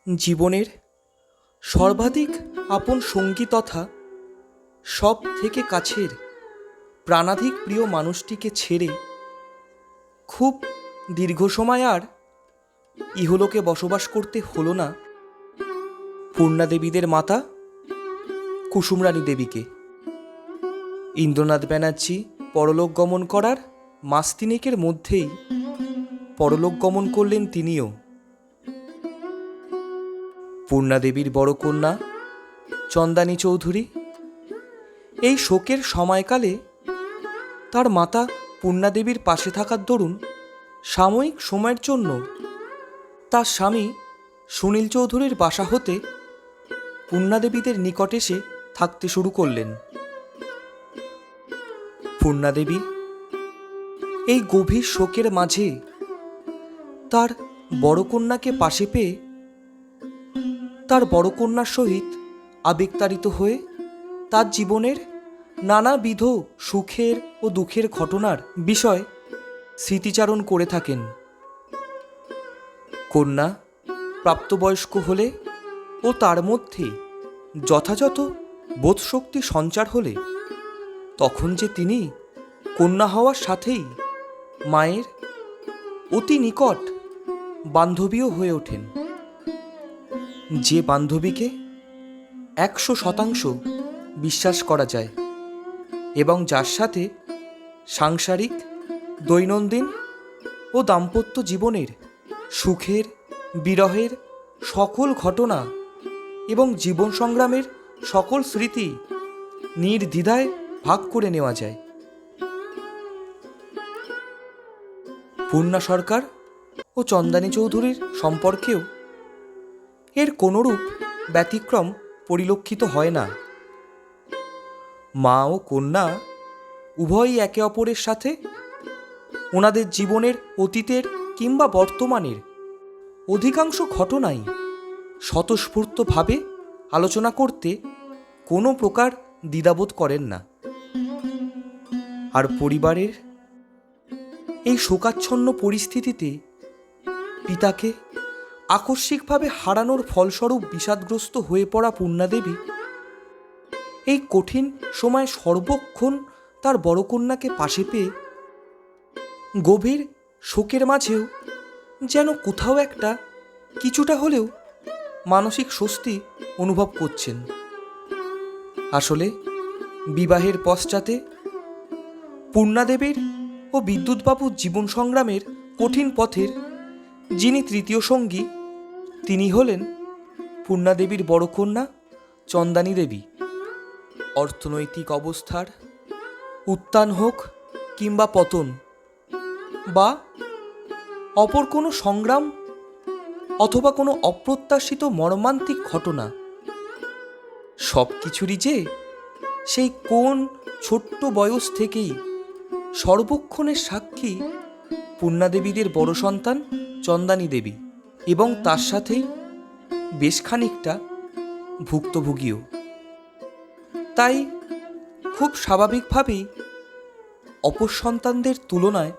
জীবনের সর্বাধিক আপন সঙ্গী তথা সব থেকে কাছের প্রাণাধিক প্রিয় মানুষটিকে ছেড়ে খুব দীর্ঘ সময় আর ইহলোকে বসবাস করতে হলো না পূর্ণাদেবীদের মাতা কুসুমরানী দেবীকে। ইন্দ্রনাথ ব্যানার্জি পরলোক গমন করার মাস তিনেকের মধ্যেই পরলোক গমন করলেন তিনিও। পূর্ণাদেবীর বড় কন্যা চন্দানী চৌধুরী এই শোকের সময়কালে তার মাতা পূর্ণাদেবীর পাশে থাকার দরুন সাময়িক সময়ের জন্য তার স্বামী সুনীল চৌধুরীর বাসা হতে পূর্ণাদেবীদের নিকট এসে থাকতে শুরু করলেন। পূর্ণাদেবী এই গভীর শোকের মাঝে তার বড় কন্যাকে পাশে পেয়ে তার বড় কন্যার সহিত আবেগতাড়িত হয়ে তার জীবনের নানাবিধ সুখের ও দুঃখের ঘটনার বিষয় স্মৃতিচারণ করে থাকেন। কন্যা প্রাপ্তবয়স্ক হলে ও তার মধ্যে যথাযথ বোধশক্তি সঞ্চার হলে তখন যে তিনি কন্যা হওয়ার সাথেই মায়ের অতি নিকট বান্ধবীও হয়ে ওঠেন, যে বান্ধবীকে 100% বিশ্বাস করা যায় এবং যার সাথে সাংসারিক দৈনন্দিন ও দাম্পত্য জীবনের সুখের বিরহের সকল ঘটনা এবং জীবন সংগ্রামের সকল স্মৃতি নির্দ্বিধায় ভাগ করে নেওয়া যায়। পূর্ণা সরকার ও চন্দানী চৌধুরীর সম্পর্কেও এর কোনরূপ ব্যতিক্রম পরিলক্ষিত হয় না। মা ও কন্যা উভয়ই একে অপরের সাথে ওনাদের জীবনের অতীতের কিংবা বর্তমানের অধিকাংশ ঘটনাই স্বতঃস্ফূর্তভাবে আলোচনা করতে কোনো প্রকার দ্বিধাবোধ করেন না। আর পরিবারের এই শোকাচ্ছন্ন পরিস্থিতিতে পিতাকে আকস্মিকভাবে হারানোর ফলস্বরূপ বিষাদগ্রস্ত হয়ে পড়া পূর্ণাদেবী এই কঠিন সময়ে সর্বক্ষণ তার বড় কন্যাকে পাশে পেয়ে গভীর শোকের মাঝেও যেন কোথাও একটা কিছুটা হলেও মানসিক স্বস্তি অনুভব করছেন। আসলে বিবাহের পশ্চাতে পূর্ণাদেবীর ও বিদ্যুৎবাবুর জীবন সংগ্রামের কঠিন পথের যিনি তৃতীয় সঙ্গী তিনি হলেন পূর্ণাদেবীর বড় কন্যা চন্দানী দেবী। অর্থনৈতিক অবস্থার উত্থান হোক কিংবা পতন বা অপর কোনো সংগ্রাম অথবা কোনো অপ্রত্যাশিত মর্মান্তিক ঘটনা সব কিছুরই যে সেই কোন ছোট্ট বয়স থেকেই সর্বক্ষণের সাক্ষী পূর্ণাদেবীদের বড় সন্তান চন্দানী দেবী এবং তার সাথেই বেশ খানিকটা ভুক্তভোগীও। তাই খুব স্বাভাবিকভাবেই অপর সন্তানদের তুলনায়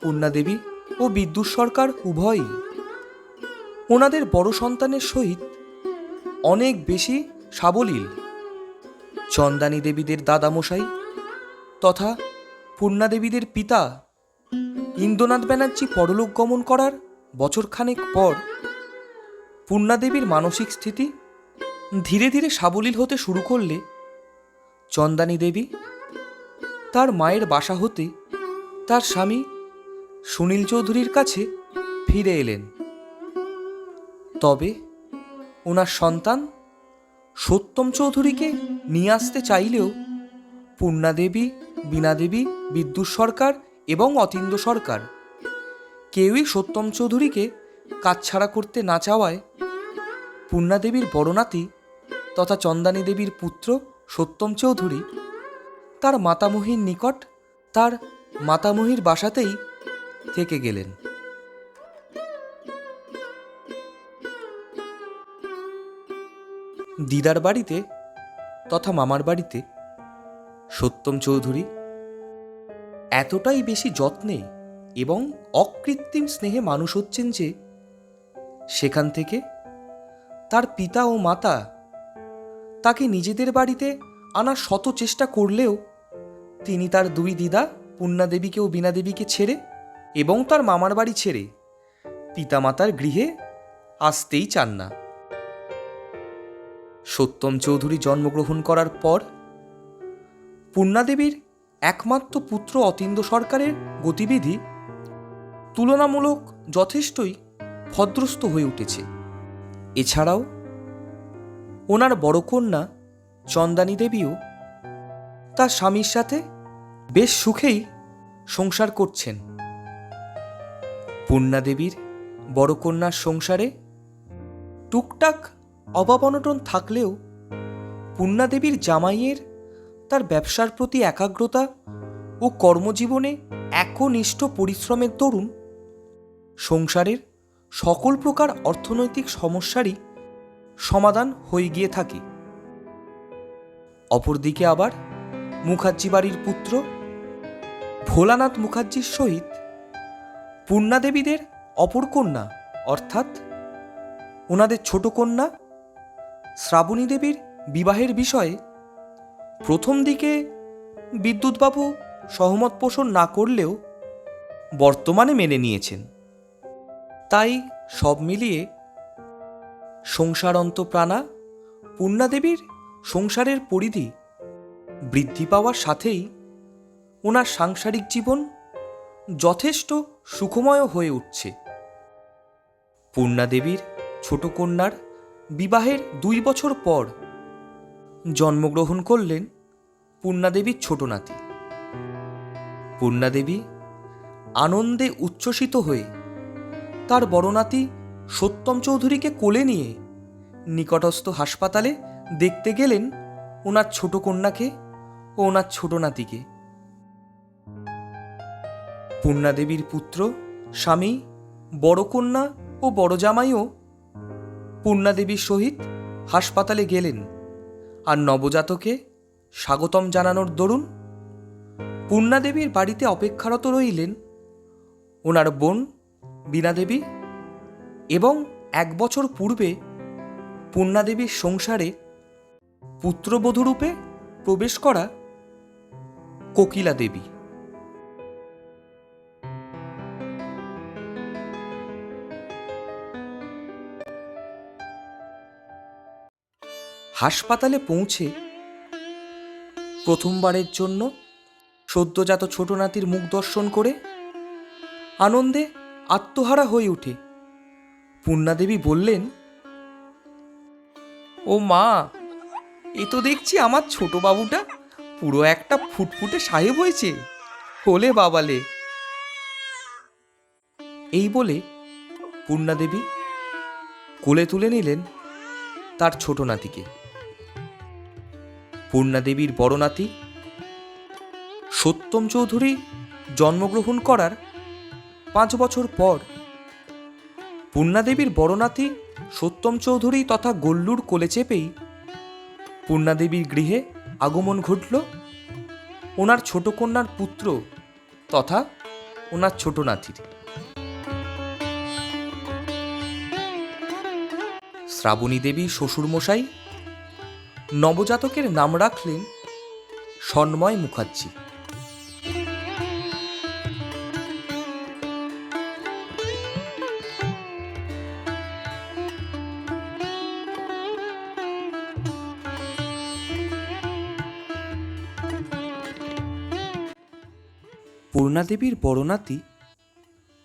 পূর্ণাদেবী ও বিদ্যুৎ সরকার উভয়ই ওনাদের বড় সন্তানের সহিত অনেক বেশি সাবলীল। চন্দানী দেবীদের দাদামশাই তথা পূর্ণাদেবীদের পিতা ইন্দ্রনাথ ব্যানার্জি পরলোক গমন করার বছরখানেক পর পূর্ণাদেবীর মানসিক স্থিতি ধীরে ধীরে সাবলীল হতে শুরু করলে চন্দানী দেবী তার মায়ের বাসা হতে তার স্বামী সুনীল চৌধুরীর কাছে ফিরে এলেন। তবে ওনার সন্তান সত্যম চৌধুরীকে নিয়ে আসতে চাইলেও পূর্ণাদেবী, বীণাদেবী, বিদ্যুৎ সরকার এবং অতীন্দ্র সরকার কেউই সত্যম চৌধুরীকে কাছছাড়া করতে না চাওয়ায় পূর্ণাদেবীর বড় নাতি তথা চন্দানী দেবীর পুত্র সত্যম চৌধুরী তার মাতামহীর নিকট তার মাতামহীর বাসাতেই থেকে গেলেন। দিদার বাড়িতে তথা মামার বাড়িতে সত্যম চৌধুরী এতটাই বেশি যত্নে এবং অকৃত্রিম স্নেহে মানুষ হচ্ছেন যে সেখান থেকে তার পিতা ও মাতা তাকে নিজেদের বাড়িতে আনার শত চেষ্টা করলেও তিনি তার দুই দিদা পূর্ণাদেবীকে ও বীণাদেবীকে ছেড়ে এবং তার মামার বাড়ি ছেড়ে পিতামাতার গৃহে আসতেই চান না। সত্যম চৌধুরী জন্মগ্রহণ করার পর পূর্ণাদেবীর একমাত্র পুত্র অতীন্দ্র সরকারের গতিবিধি তুলনামূলক যথেষ্টই ভদ্রস্থ হয়ে উঠেছে। এছাড়াও ওনার বড় কন্যা চন্দানী দেবীও তার স্বামীর সাথে বেশ সুখেই সংসার করছেন। পূর্ণাদেবীর বড় কন্যার সংসারে টুকটাক অভাব অনটন থাকলেও পূর্ণাদেবীর জামাইয়ের তার ব্যবসার প্রতি একাগ্রতা ও কর্মজীবনে একনিষ্ঠ পরিশ্রমের দরুন সংসারের সকল প্রকার অর্থনৈতিক সমস্যারই সমাধান হয়ে গিয়ে থাকে। অপরদিকে আবার মুখার্জি বাড়ির পুত্র ভোলানাথ মুখার্জির সহিত পূর্ণাদেবীদের অপর কন্যা অর্থাৎ ওনাদের ছোট কন্যা শ্রাবণী দেবীর বিবাহের বিষয়ে প্রথম দিকে বিদ্যুৎবাবু সহমত পোষণ না করলেও বর্তমানে মেনে নিয়েছেন। তাই সব মিলিয়ে সংসারন্তপ্রাণা পূর্ণাদেবীর সংসারের পরিধি বৃদ্ধি পাওয়ার সাথেই ওনার সাংসারিক জীবন যথেষ্ট সুখময় হয়ে উঠছে। পূর্ণাদেবীর ছোট কন্যার বিবাহের 2 বছর পর জন্মগ্রহণ করলেন পূর্ণাদেবীর ছোট নাতি। পূর্ণাদেবী আনন্দে উচ্ছ্বসিত হয়ে তার বড় নাতি সত্যম চৌধুরীকে কোলে নিয়ে নিকটস্থ হাসপাতালে দেখতে গেলেন ওনার ছোট কন্যাকে ও ওনার ছোট নাতিকে। পূর্ণাদেবীর পুত্র, স্বামী, বড় কন্যা ও বড় জামাইও পূর্ণাদেবীর সহিত হাসপাতালে গেলেন। আর নবজাতকে স্বাগতম জানানোর দরুন পূর্ণাদেবীর বাড়িতে অপেক্ষারত রইলেন ওনার বোন বীণাদেবী এবং 1 বছর পূর্বে পূর্ণাদেবীর সংসারে পুত্রবধূরূপে প্রবেশ করা কোকিলা দেবী। হাসপাতালে পৌঁছে প্রথমবারের জন্য সদ্যজাত ছোট নাতির মুখ দর্শন করে আনন্দে আত্মহারা হয়ে উঠে পূর্ণাদেবী বললেন, ও মা, এ তো দেখছি আমার ছোট বাবুটা পুরো একটা ফুটফুটে সাহেব হয়েছে, হলে বাবালে। এই বলে পূর্ণাদেবী কোলে তুলে নিলেন তার ছোট নাতিকে। পূর্ণাদেবীর বড় নাতি সত্যম চৌধুরী জন্মগ্রহণ করার 5 বছর পর পূর্ণাদেবীর বড় নাতি সত্যম চৌধুরী তথা গল্লুর কোলে চেপেই পূর্ণাদেবীর গৃহে আগমন ঘটল ওনার ছোট কন্যার পুত্র তথা ওনার ছোট নাতির। শ্রাবণী দেবীর শ্বশুরমশাই নবজাতকের নাম রাখলেন সন্ময় মুখার্জি। পূর্ণাদেবীর বড় নাতি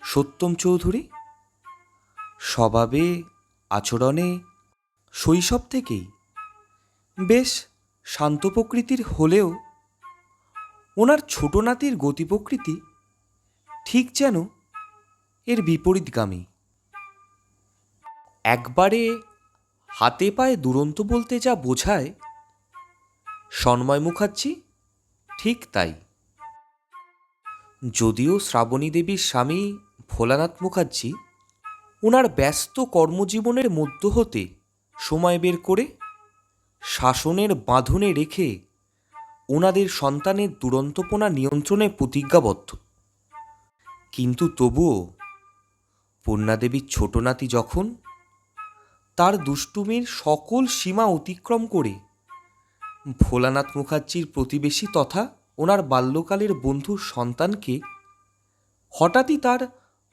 সত্যম চৌধুরী স্বভাবে আচরণে শৈশব থেকেই বেশ শান্ত প্রকৃতির হলেও ওনার ছোট নাতির গতি প্রকৃতি ঠিক যেন এর বিপরীতগামী। একবারে হাতে পায়ে দুরন্ত বলতে যা বোঝায় সন্ময় মুখার্জি ঠিক তাই। যদিও শ্রাবণী দেবীর স্বামী ভোলানাথ মুখার্জি ওনার ব্যস্ত কর্মজীবনের মধ্য হতে সময় বের করে শাসনের বাঁধনে রেখে ওনাদের সন্তানের দুরন্তপনা নিয়ন্ত্রণে প্রতিজ্ঞাবদ্ধ, কিন্তু তবুও পূর্ণাদেবীর ছোট নাতি যখন তার দুষ্টুমির সকল সীমা অতিক্রম করে ভোলানাথ মুখার্জির প্রতিবেশী তথা ওনার বাল্যকালের বন্ধুর সন্তানকে হঠাৎই তার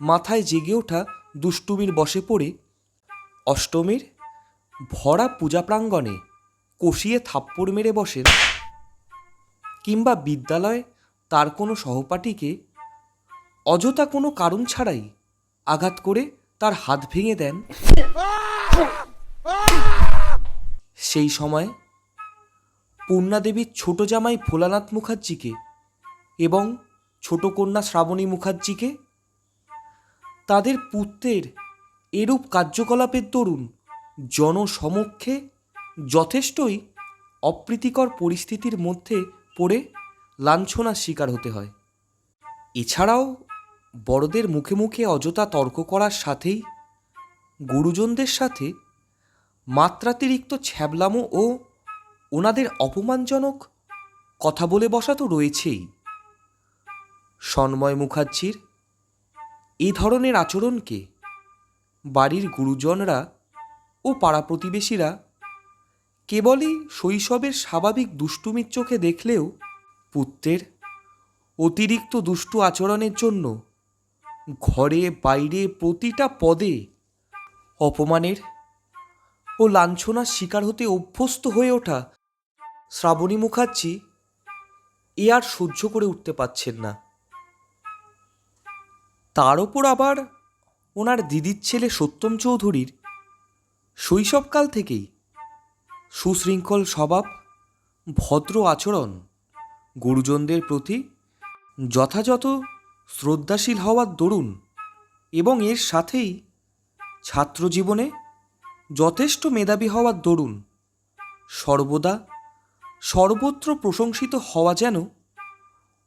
মাথায় জেগে ওঠা দুষ্টুমির বশে পড়ে অষ্টমীর ভরা পূজা প্রাঙ্গণে কষিয়ে থাপ্পড় মেরে বসেন, কিংবা বিদ্যালয়ে তার কোনো সহপাঠীকে অযথা কোনো কারণ ছাড়াই আঘাত করে তার হাত ভেঙে দেন, সেই সময় পূর্ণাদেবীর ছোট জামাই ভোলানাথ মুখার্জিকে এবং ছোট কন্যা শ্রাবণী মুখার্জিকে তাদের পুত্রের এরূপ কার্যকলাপের দরুন জনসমক্ষে যথেষ্টই অপ্রীতিকর পরিস্থিতির মধ্যে পড়ে লাঞ্ছনার শিকার হতে হয়। এছাড়াও বড়দের মুখে মুখে অযথা তর্ক করার সাথেই গুরুজনদের সাথে মাত্রাতিরিক্ত ছ্যাবলামো ও ওনাদের অপমানজনক কথা বলে বসা তো রয়েছেই। সন্ময় মুখার্জির এই ধরনের আচরণকে বাড়ির গুরুজনরা ও পাড়া প্রতিবেশীরা কেবলই শৈশবের স্বাভাবিক দুষ্টুমির চোখে দেখলেও পুত্রের অতিরিক্ত দুষ্টু আচরণের জন্য ঘরে বাইরে প্রতিটা পদে অপমানের ও লাঞ্ছনার শিকার হতে অভ্যস্ত হয়ে ওঠা শ্রাবণী মুখার্জি এ আর সহ্য করে উঠতে পারছেন না। তার ওপর আবার ওনার দিদির ছেলে সত্যম চৌধুরীর শৈশবকাল থেকেই সুশৃঙ্খল স্বভাব, ভদ্র আচরণ, গুরুজনদের প্রতি যথাযথ শ্রদ্ধাশীল হওয়ার দরুন এবং এর সাথেই ছাত্রজীবনে যথেষ্ট মেধাবী হওয়ার দরুন সর্বদা সর্বত্র প্রশংসিত হওয়া যেন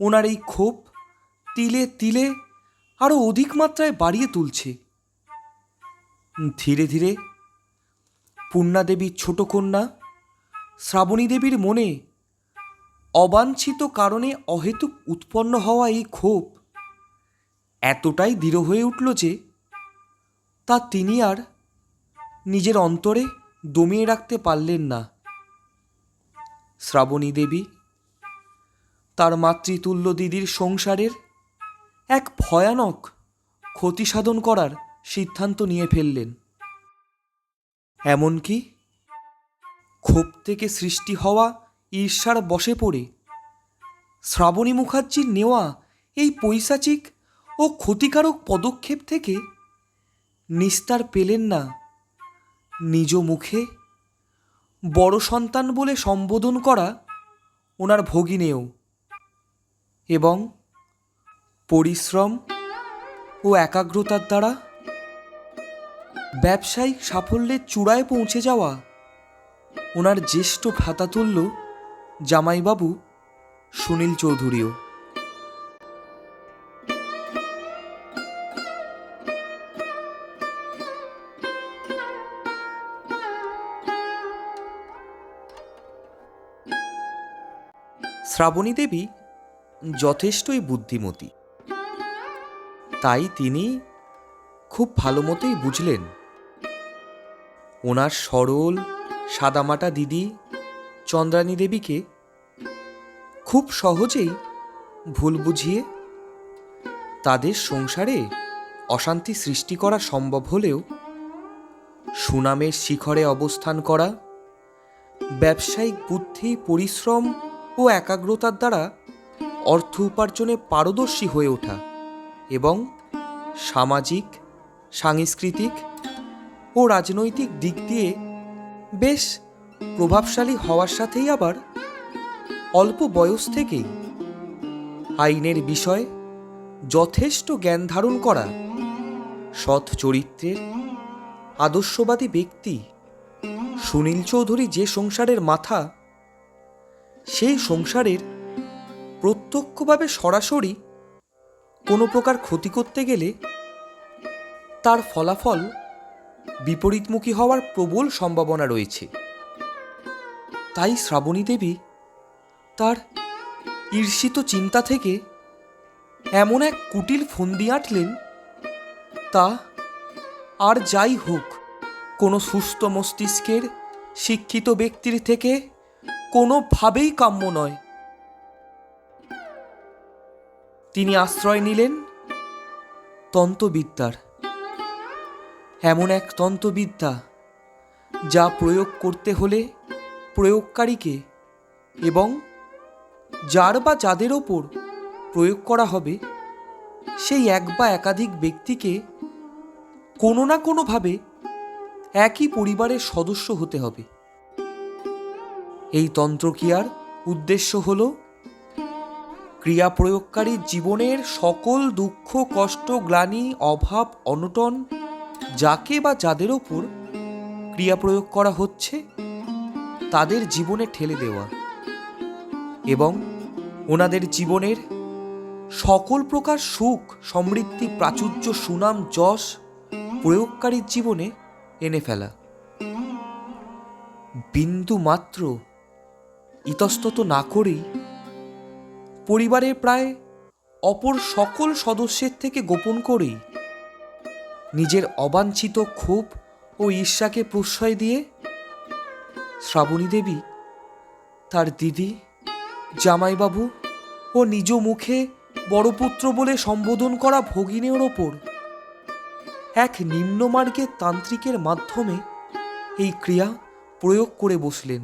ওনার এই ক্ষোভ তিলে তিলে আরও অধিক মাত্রায় বাড়িয়ে তুলছে। ধীরে ধীরে পূর্ণাদেবীর ছোট কন্যা শ্রাবণী দেবীর মনে অবাঞ্ছিত কারণে অহেতুক উৎপন্ন হওয়া এই ক্ষোভ এতটাই দৃঢ় হয়ে উঠল যে তা তিনি আর নিজের অন্তরে দমিয়ে রাখতে পারলেন না। শ্রাবণী দেবী তার মাতৃতুল্য দিদির সংসারের এক ভয়ানক ক্ষতি সাধন করার সিদ্ধান্ত নিয়ে ফেললেন। এমনকি ক্ষোভ থেকে সৃষ্টি হওয়া ঈর্ষার বশে পড়ে শ্রাবণী মুখার্জির নেওয়া এই পৈশাচিক ও ক্ষতিকারক পদক্ষেপ থেকে নিস্তার পেলেন না নিজ মুখে বড় সন্তান বলে সম্বোধন করা ওনার ভগিনেও, এবং পরিশ্রম ও একাগ্রতার দ্বারা ব্যবসায়িক সাফল্যের চূড়ায় পৌঁছে যাওয়া ওনার জ্যেষ্ঠ ভ্রাতাতুল্য জামাইবাবু সুনীল চৌধুরীও। শ্রাবণী দেবী যথেষ্টই বুদ্ধিমতী, তাই তিনি খুব ভালো মতোই বুঝলেন ওনার সরল সাদামাটা দিদি চন্দ্রানী দেবীকে খুব সহজেই ভুল বুঝিয়ে তাদের সংসারে অশান্তি সৃষ্টি করা সম্ভব হলেও সুনামের শিখরে অবস্থান করা, ব্যবসায়িক বুদ্ধি, পরিশ্রম ও একাগ্রতার দ্বারা অর্থ উপার্জনে পারদর্শী হয়ে ওঠা এবং সামাজিক, সাংস্কৃতিক ও রাজনৈতিক দিক দিয়ে বেশ প্রভাবশালী হওয়ার সাথেই আবার অল্প বয়স থেকেই আইনের বিষয়ে যথেষ্ট জ্ঞান ধারণ করা সৎ চরিত্রের আদর্শবাদী ব্যক্তি সুনীল চৌধুরী যে সংসারের মাথা, সেই সংসারের প্রত্যক্ষভাবে সরাসরি কোনো প্রকার ক্ষতি করতে গেলে তার ফলাফল বিপরীতমুখী হওয়ার প্রবল সম্ভাবনা রয়েছে। তাই শ্রাবণী দেবী তার ঈর্ষিত চিন্তা থেকে এমন এক কুটিল ফন্দি আঁটলেন, তা আর যাই হোক কোনো সুস্থ মস্তিষ্কের শিক্ষিত ব্যক্তির থেকে কোনোভাবেই কাম্য নয়। তিনি আশ্রয় নিলেন তন্ত্রবিদ্যার, এমন এক তন্ত্রবিদ্যা যা প্রয়োগ করতে হলে প্রয়োগকারীকে এবং যার বা যাদের ওপর প্রয়োগ করা হবে সেই এক বা একাধিক ব্যক্তিকে কোনো না কোনোভাবে একই পরিবারের সদস্য হতে হবে। এই তন্ত্রক্রিয়ার উদ্দেশ্য হল ক্রিয়া প্রয়োগকারী জীবনের সকল দুঃখ, কষ্ট, গ্লানি, অভাব, অনটন যাকে বা যাদের ওপর ক্রিয়া প্রয়োগ করা হচ্ছে তাদের জীবনে ঠেলে দেওয়া এবং ওনাদের জীবনের সকল প্রকার সুখ, সমৃদ্ধি, প্রাচুর্য, সুনাম, যশ প্রয়োগকারীর জীবনে এনে ফেলা। বিন্দু মাত্র ইতস্তত না করেই পরিবারের প্রায় অপর সকল সদস্যের থেকে গোপন করেই নিজের অবাঞ্ছিত ক্ষোভ ও ঈর্ষাকে প্রশ্রয় দিয়ে শ্রাবণী দেবী তার দিদি, জামাইবাবু ও নিজ মুখে বড় পুত্র বলে সম্বোধন করা ভগিনীর ওপর এক নিম্নমার্গের তান্ত্রিকের মাধ্যমে এই ক্রিয়া প্রয়োগ করে বসলেন।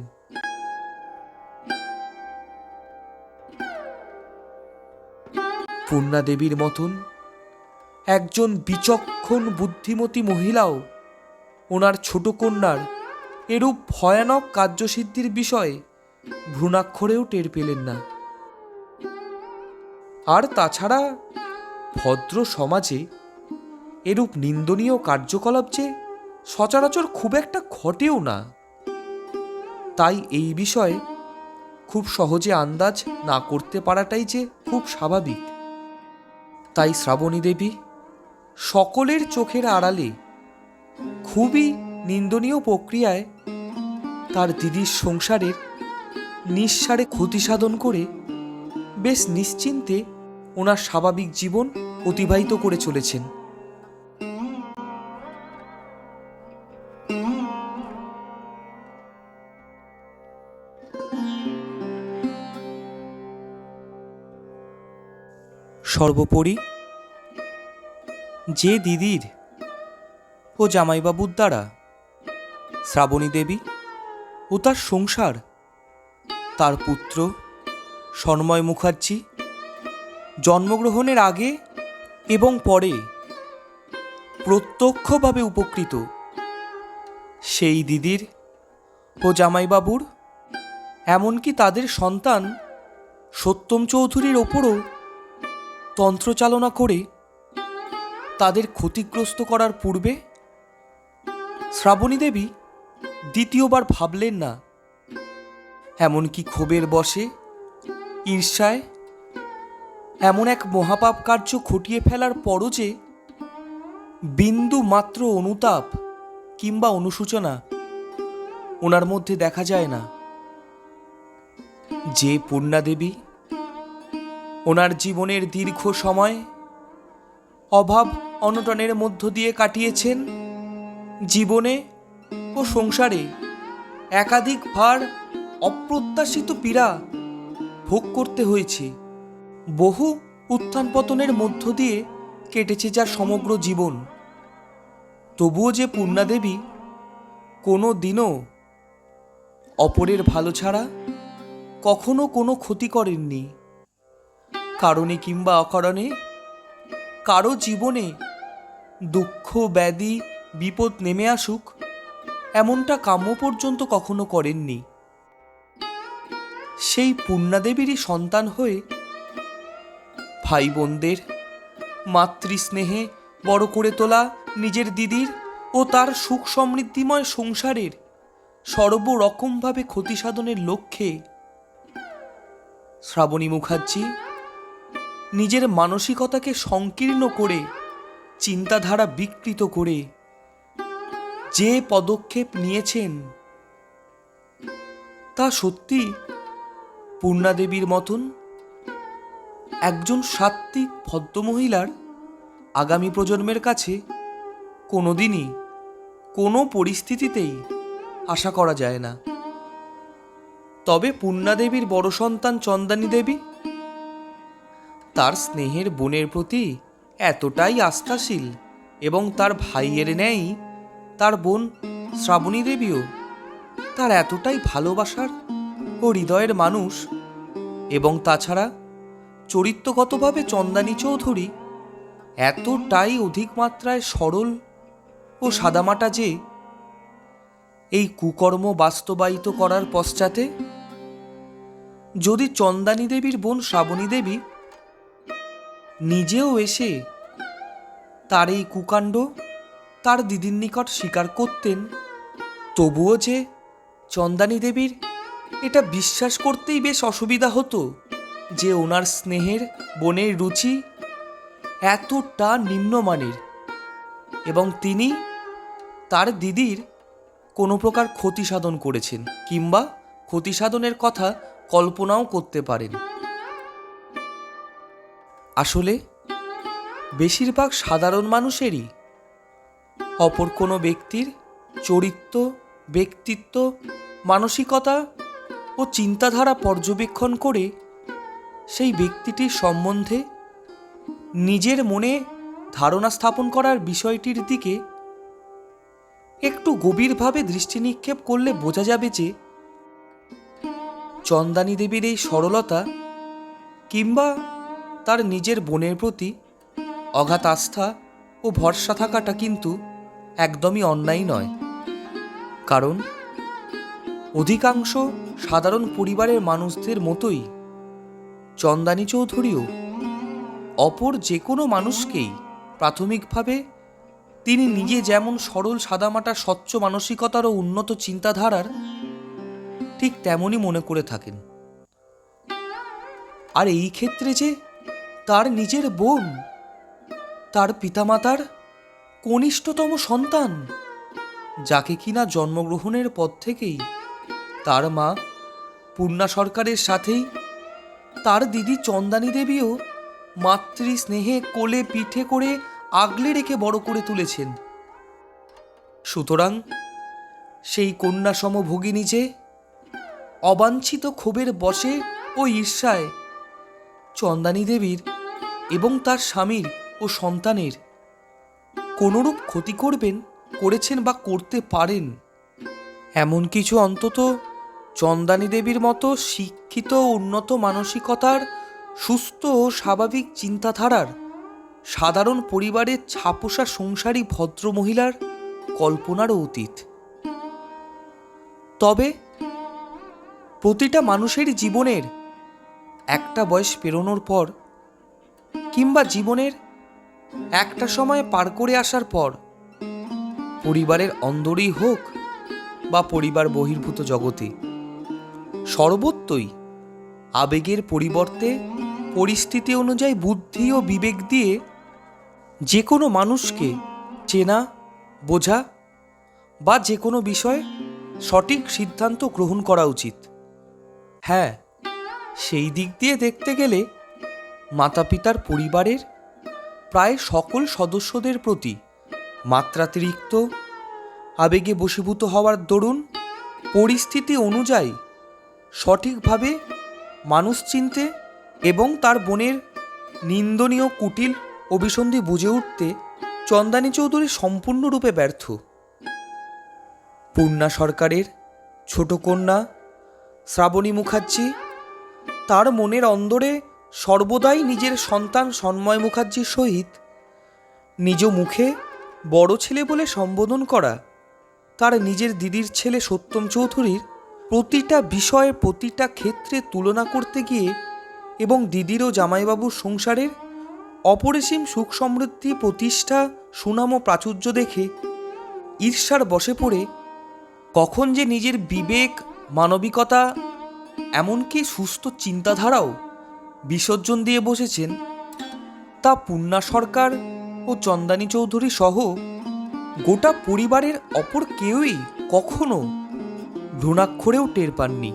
পূর্ণা দেবীর মতন একজন বিচক্ষণ বুদ্ধিমতী মহিলাও ওনার ছোট কন্যার এরূপ ভয়ানক কার্যসিদ্ধির বিষয়ে ভ্রূণাক্ষরেও টের পেলেন না। আর তাছাড়া ভদ্র সমাজে এরূপ নিন্দনীয় কার্যকলাপ যে সচরাচর খুব একটা ঘটেও না, তাই এই বিষয়ে খুব সহজে আন্দাজ না করতে পারাটাই যে খুব স্বাভাবিক। তাই শ্রাবণী দেবী সকলের চোখের আড়ালে খুবই নিন্দনীয় প্রক্রিয়ায় তার দিদির সংসারের নিঃসারে ক্ষতি সাধন করে বেশ নিশ্চিন্তে ওনার স্বাভাবিক জীবন অতিবাহিত করে চলেছেন। সর্বোপরি যে দিদির ও জামাইবাবুর দ্বারা শ্রাবণী দেবী ও তার সংসার, তার পুত্র সন্ময় মুখার্জি জন্মগ্রহণের আগে এবং পরে প্রত্যক্ষভাবে উপকৃত, সেই দিদির ও জামাইবাবুর এমনকি তাদের সন্তান সত্যম চৌধুরীর ওপরও তন্ত্রচালনা করে তাদের ক্ষতিগ্রস্ত করার পূর্বে শ্রাবণী দেবী দ্বিতীয়বার ভাবলেন না, এমনকি ক্ষোভের বশে, ঈর্ষায় এমন এক মহাপাপ কার্য ঘটিয়ে ফেলার পরও যে বিন্দু মাত্র অনুতাপ কিংবা অনুশোচনা ওনার মধ্যে দেখা যায় না। যে পূর্ণা দেবী ওনার জীবনের দীর্ঘ সময় অভাব অনটনের মধ্য দিয়ে কাটিয়েছেন, জীবনে ও সংসারে একাধিকবার অপ্রত্যাশিত পীড়া ভোগ করতে হয়েছে, বহু উত্থান পতনের মধ্য দিয়ে কেটেছে যার সমগ্র জীবন, তবুও যে পূর্ণা দেবী কোনো দিনও অপরের ভালো ছাড়া কখনো কোনো ক্ষতি করেননি। কারণে কিংবা অকারণে কারো জীবনে দুঃখ, ব্যাধি, বিপদ নেমে আসুক এমনটা কাম্য পর্যন্ত কখনো করেননি। সেই পূর্ণা দেবীরই সন্তান হয়ে ভাই বোনদের মাতৃস্নেহে বড় করে তোলা নিজের দিদির ও তার সুখ সমৃদ্ধিময় সংসারের সর্বরকমভাবে ক্ষতি সাধনের লক্ষ্যে শ্রাবণী মুখার্জি নিজের মানসিকতাকে সংকীর্ণ করে, চিন্তাধারা বিকৃত করে যে পদক্ষেপ নিয়েছেন তা সত্যি পূর্ণা দেবীর মতন একজন সাত্ত্বিক ভদ্রমহিলার আগামী প্রজন্মের কাছে কোনোদিনই কোনো পরিস্থিতিতেই আশা করা যায় না। তবে পূর্ণাদেবীর বড় সন্তান চন্দানী দেবী তার স্নেহের বোনের প্রতি এতটাই আস্থাশীল, এবং তার ভাইয়ের ন্যায় তার বোন শ্রাবণী দেবীও তার এতটাই ভালোবাসার ও হৃদয়ের মানুষ। এবং তাছাড়া চরিত্রগতভাবে চন্দানী চৌধুরী এতটাই অধিক মাত্রায় সরল ও সাদামাটা যে এই কুকর্ম বাস্তবায়িত করার পশ্চাতে যদি চন্দানী দেবীর বোন শ্রাবণী দেবী নিজেও এসে তার এই কুকাণ্ড তার দিদির নিকট স্বীকার করতেন, তবুও যে চন্দানী দেবীর এটা বিশ্বাস করতেই বেশ অসুবিধা হতো যে ওনার স্নেহের বোনের রুচি এতটা নিম্নমানের, এবং তিনি তার দিদির কোনো প্রকার ক্ষতি সাধন করেছেন কিংবা ক্ষতি সাধনের কথা কল্পনাও করতে পারেন। আসলে বেশিরভাগ সাধারণ মানুষেরই অপর কোনো ব্যক্তির চরিত্র, ব্যক্তিত্ব, মানসিকতা ও চিন্তাধারা পর্যবেক্ষণ করে সেই ব্যক্তিটির সম্বন্ধে নিজের মনে ধারণা স্থাপন করার বিষয়টির দিকে একটু গভীরভাবে দৃষ্টি নিক্ষেপ করলে বোঝা যাবে যে চন্দানী দেবীর এই সরলতা কিংবা তার নিজের বোনের প্রতি অগাধ আস্থা ও ভরসা থাকাটা কিন্তু একদমই অন্যায় নয়। কারণ অধিকাংশ সাধারণ পরিবারের মানুষদের মতোই চন্দানী চৌধুরীও অপর যে কোনো মানুষকেই প্রাথমিকভাবে তিনি নিজে যেমন সরল সাদামাটা স্বচ্ছ মানসিকতার ও উন্নত চিন্তাধারার ঠিক তেমনই মনে করে থাকেন। আর এই ক্ষেত্রে যে তার নিজের বোন, তার পিতামাতার কনিষ্ঠতম সন্তান, যাকে কিনা জন্মগ্রহণের পর থেকেই তার মা পূর্ণা সরকারের সাথেই তার দিদি চন্দানী দেবীও মাতৃ স্নেহে কোলে পিঠে করে আগলে রেখে বড় করে তুলেছেন, সুতরাং সেই কন্যাসম ভগিনী যে অবাঞ্ছিত ক্ষোভের বশে ও ঈর্ষায় চন্দানী দেবীর এবং তার স্বামীর ও সন্তানের কোনরূপ ক্ষতি করেছেন বা করতে পারেন, এমন কিছু অন্তত চন্দানী দেবীর মতো শিক্ষিত উন্নত মানসিকতার সুস্থ ও স্বাভাবিক চিন্তাধারার সাধারণ পরিবারের ছাপোষা সংসারী ভদ্র মহিলার কল্পনারও অতীত। তবে প্রতিটা মানুষেরই জীবনের একটা বয়স পেরোনোর পর কিংবা জীবনের একটা সময় পার করে আসার পর পরিবারের অন্দরেই হোক বা পরিবার বহির্ভূত জগতে সর্বত্রই আবেগের পরিবর্তে পরিস্থিতি অনুযায়ী বুদ্ধি ও বিবেক দিয়ে যে কোনো মানুষকে চেনা, বোঝা বা যে কোনো বিষয়ে সঠিক সিদ্ধান্ত গ্রহণ করা উচিত। হ্যাঁ, সেই দিক দিয়ে দেখতে গেলে মাতা পিতার পরিবারের প্রায় সকল সদস্যদের প্রতি মাত্রাতিরিক্ত আবেগে বশীভূত হওয়ার দরুন পরিস্থিতি অনুযায়ী সঠিকভাবে মানুষ চিনতে এবং তার বোনের নিন্দনীয় কুটিল অভিসন্ধি বুঝে উঠতে চন্দানী চৌধুরী সম্পূর্ণরূপে ব্যর্থ। পূর্ণা সরকারের ছোট কন্যা শ্রাবণী মুখার্জি তার মনের অন্দরে সর্বদাই নিজের সন্তান সন্ময় মুখার্জির সহিত নিজ মুখে বড় ছেলে বলে সম্বোধন করা তার নিজের দিদির ছেলে সত্যম চৌধুরীর প্রতিটা বিষয়ে প্রতিটা ক্ষেত্রে তুলনা করতে গিয়ে এবং দিদির ও জামাইবাবুর সংসারের অপরিসীম সুখ সমৃদ্ধি, প্রতিষ্ঠা, সুনাম ও প্রাচুর্য দেখে ঈর্ষার বশে পড়ে কখন যে নিজের বিবেক, মানবিকতা, এমনকি সুস্থ চিন্তাধারাও বিসর্জন দিয়ে বসেছেন তা পূর্ণা সরকার ও চন্দানী চৌধুরী সহ গোটা পরিবারের অপর কেউই কখনো ভ্রূণাক্ষরেও টের পাননি।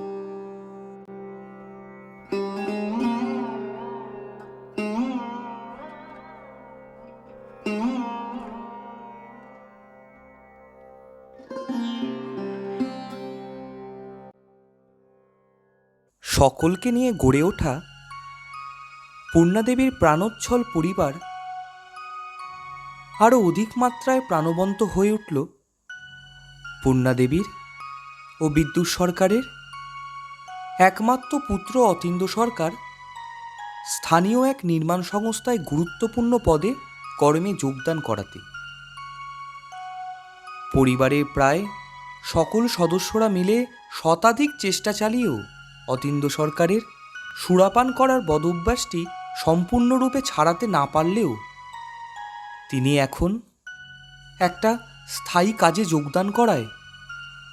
সকলকে নিয়ে গড়ে ওঠা পূর্ণাদেবীর প্রাণোচ্ছল পরিবার আরও অধিক মাত্রায় প্রাণবন্ত হয়ে উঠল পূর্ণাদেবীর ও বিদ্যুৎ সরকারের একমাত্র পুত্র অতীন্দ্র সরকার স্থানীয় এক নির্মাণ সংস্থায় গুরুত্বপূর্ণ পদে কর্মে যোগদান করাতে। পরিবারের প্রায় সকল সদস্যরা মিলে শতাধিক চেষ্টা চালিয়েও অতীন্দ্র সরকারের সুরাপান করার বদঅভ্যাসটি সম্পূর্ণরূপে ছাড়াতে না পারলেও তিনি এখন একটা স্থায়ী কাজে যোগদান করায়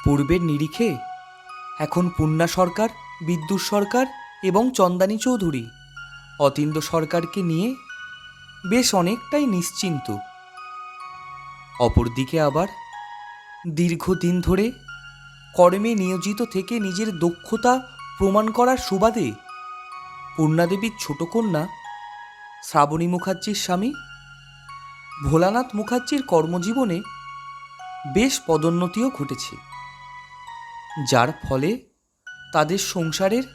পূর্বের নিরিখে এখন পূর্ণা সরকার, বিদ্যুৎ সরকার এবং চন্দানী চৌধুরী অতীন্দ্র সরকারকে নিয়ে বেশ অনেকটাই নিশ্চিন্ত। অপরদিকে আবার দীর্ঘদিন ধরে কর্মে নিয়োজিত থেকে নিজের দক্ষতা প্রমাণ করার সুবাদে পূর্ণাদেবীর ছোট কন্যা শ্রাবণী মুখার্জির স্বামী ভোলানাথ মুখার্জির কর্মজীবনে বেশ পদোন্নতিও ঘটেছে, যার ফলে তাদের সংসারের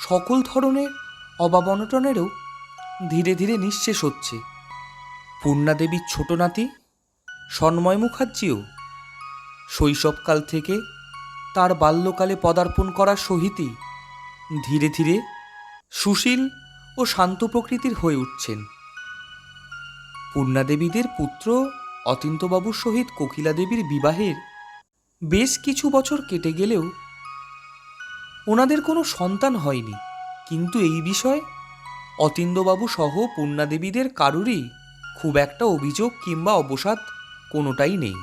সকল ধরনের অভাব অনটনেরও ধীরে ধীরে নিঃশেষ হচ্ছে। পূর্ণাদেবীর ছোট নাতি সন্ময় মুখার্জিও শৈশবকাল থেকে তার বাল্যকালে পদার্পণ করার সহিতই ধীরে ধীরে সুশীল ও শান্ত প্রকৃতির হয়ে উঠছেন। পূর্ণাদেবীদের পুত্র অতীন্দ্রবাবুর সহিত কোকিলাদেবীর বিবাহের বেশ কিছু বছর কেটে গেলেও ওনাদের কোনো সন্তান হয়নি, কিন্তু এই বিষয়ে অতীন্দ্রবাবু সহ পূর্ণাদেবীদের কারুরই খুব একটা অভিযোগ কিংবা অবসাদ কোনোটাই নেই,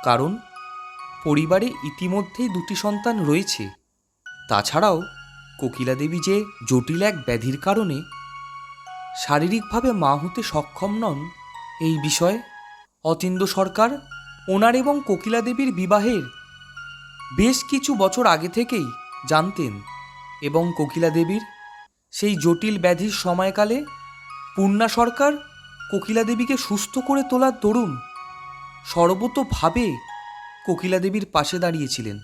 কারণ পরিবারে ইতিমধ্যেই দুটি সন্তান রয়েছে। তাছাড়াও কোকিলাদেবী যে জটিল এক ব্যাধির কারণে শারীরিকভাবে মা হতে সক্ষম নন, এই বিষয়ে অতীন্দ্র সরকার ওনার এবং কোকিলাদেবীর বিবাহের বেশ কিছু বছর আগে থেকেই জানতেন এবং কোকিলাদেবীর সেই জটিল ব্যাধির সময়কালে পূর্ণা সরকার কোকিলাদেবীকে সুস্থ করে তোলার দরুন সর্বতোভাবে কোকিলাদেবীর পাশে দাঁড়িয়েছিলেন।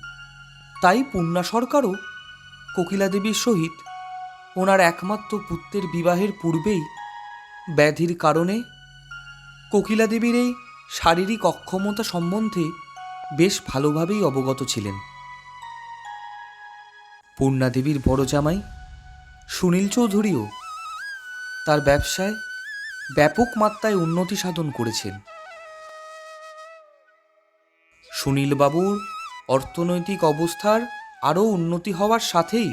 তাই পূর্ণা সরকারও কোকিলাদেবীর সহিত ওনার একমাত্র পুত্রের বিবাহের পূর্বেই ব্যাধির কারণে কোকিলাদেবীর এই শারীরিক অক্ষমতা সম্বন্ধে বেশ ভালোভাবেই অবগত ছিলেন। পূর্ণাদেবীর বড় জামাই সুনীল চৌধুরীও তার ব্যবসায় ব্যাপক মাত্রায় উন্নতি সাধন করেছেন। সুনীলবাবুর অর্থনৈতিক অবস্থার আরও উন্নতি হওয়ার সাথেই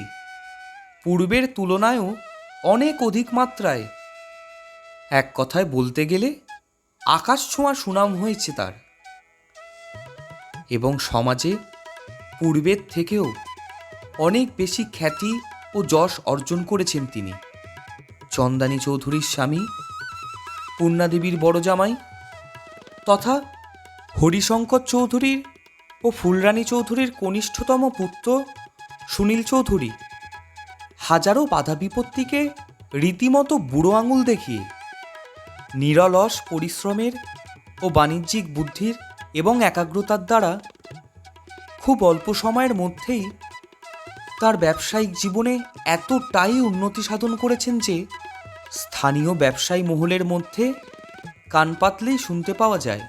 পূর্বের তুলনায়ও অনেক অধিক মাত্রায়, এক কথায় বলতে গেলে আকাশ ছোঁয়া সুনাম হয়েছে তার, এবং সমাজে পূর্বের থেকেও অনেক বেশি খ্যাতি ও যশ অর্জন করেছেন তিনি। চন্দানী চৌধুরীর স্বামী, পূর্ণাদেবীর বড় জামাই তথা হরিশঙ্কর চৌধুরীর ও ফুলরানী চৌধুরীর কনিষ্ঠতম পুত্র সুনীল চৌধুরী হাজারো বাধা বিপত্তিকে রীতিমতো বুড়ো আঙুল দেখিয়ে নিরলস পরিশ্রমের ও বাণিজ্যিক বুদ্ধির এবং একাগ্রতার দ্বারা খুব অল্প সময়ের মধ্যেই তার ব্যবসায়িক জীবনে এতটাই উন্নতি সাধন করেছেন যে স্থানীয় ব্যবসায়ী মহলের মধ্যে কান পাতলেই শুনতে পাওয়া যায়,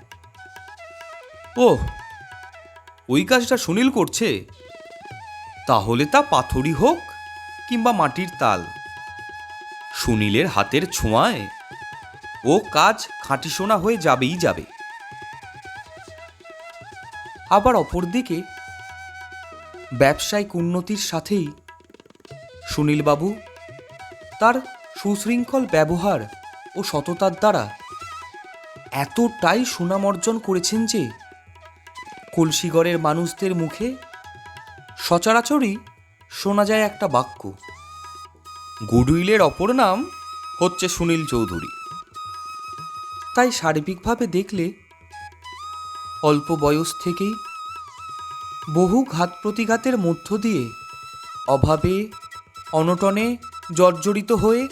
ওহ, ওই কাজটা সুনীল করছে, তাহলে তা পাথরই হোক কিংবা মাটির তাল, সুনীলের হাতের ছোঁয়ায় ও কাজ খাঁটি সোনা হয়ে যাবেই যাবে। আবার অপরদিকে ব্যবসায়িক উন্নতির সাথেই সুনীলবাবু তার সুশৃঙ্খল ব্যবহার ও সততার দ্বারা এতটাই সুনাম অর্জন করেছেন যে কলসিগড়ের মানুষদের মুখে সচরাচরই শোনা যায় একটা বাক্য, গুডউইলের অপর নাম হচ্ছে সুনীল চৌধুরী। তাই সার্বিকভাবে দেখলে অল্প বয়স থেকেই বহু ঘাত প্রতিঘাতের মধ্য দিয়ে অভাবে অনটনে জর্জরিত হয়ে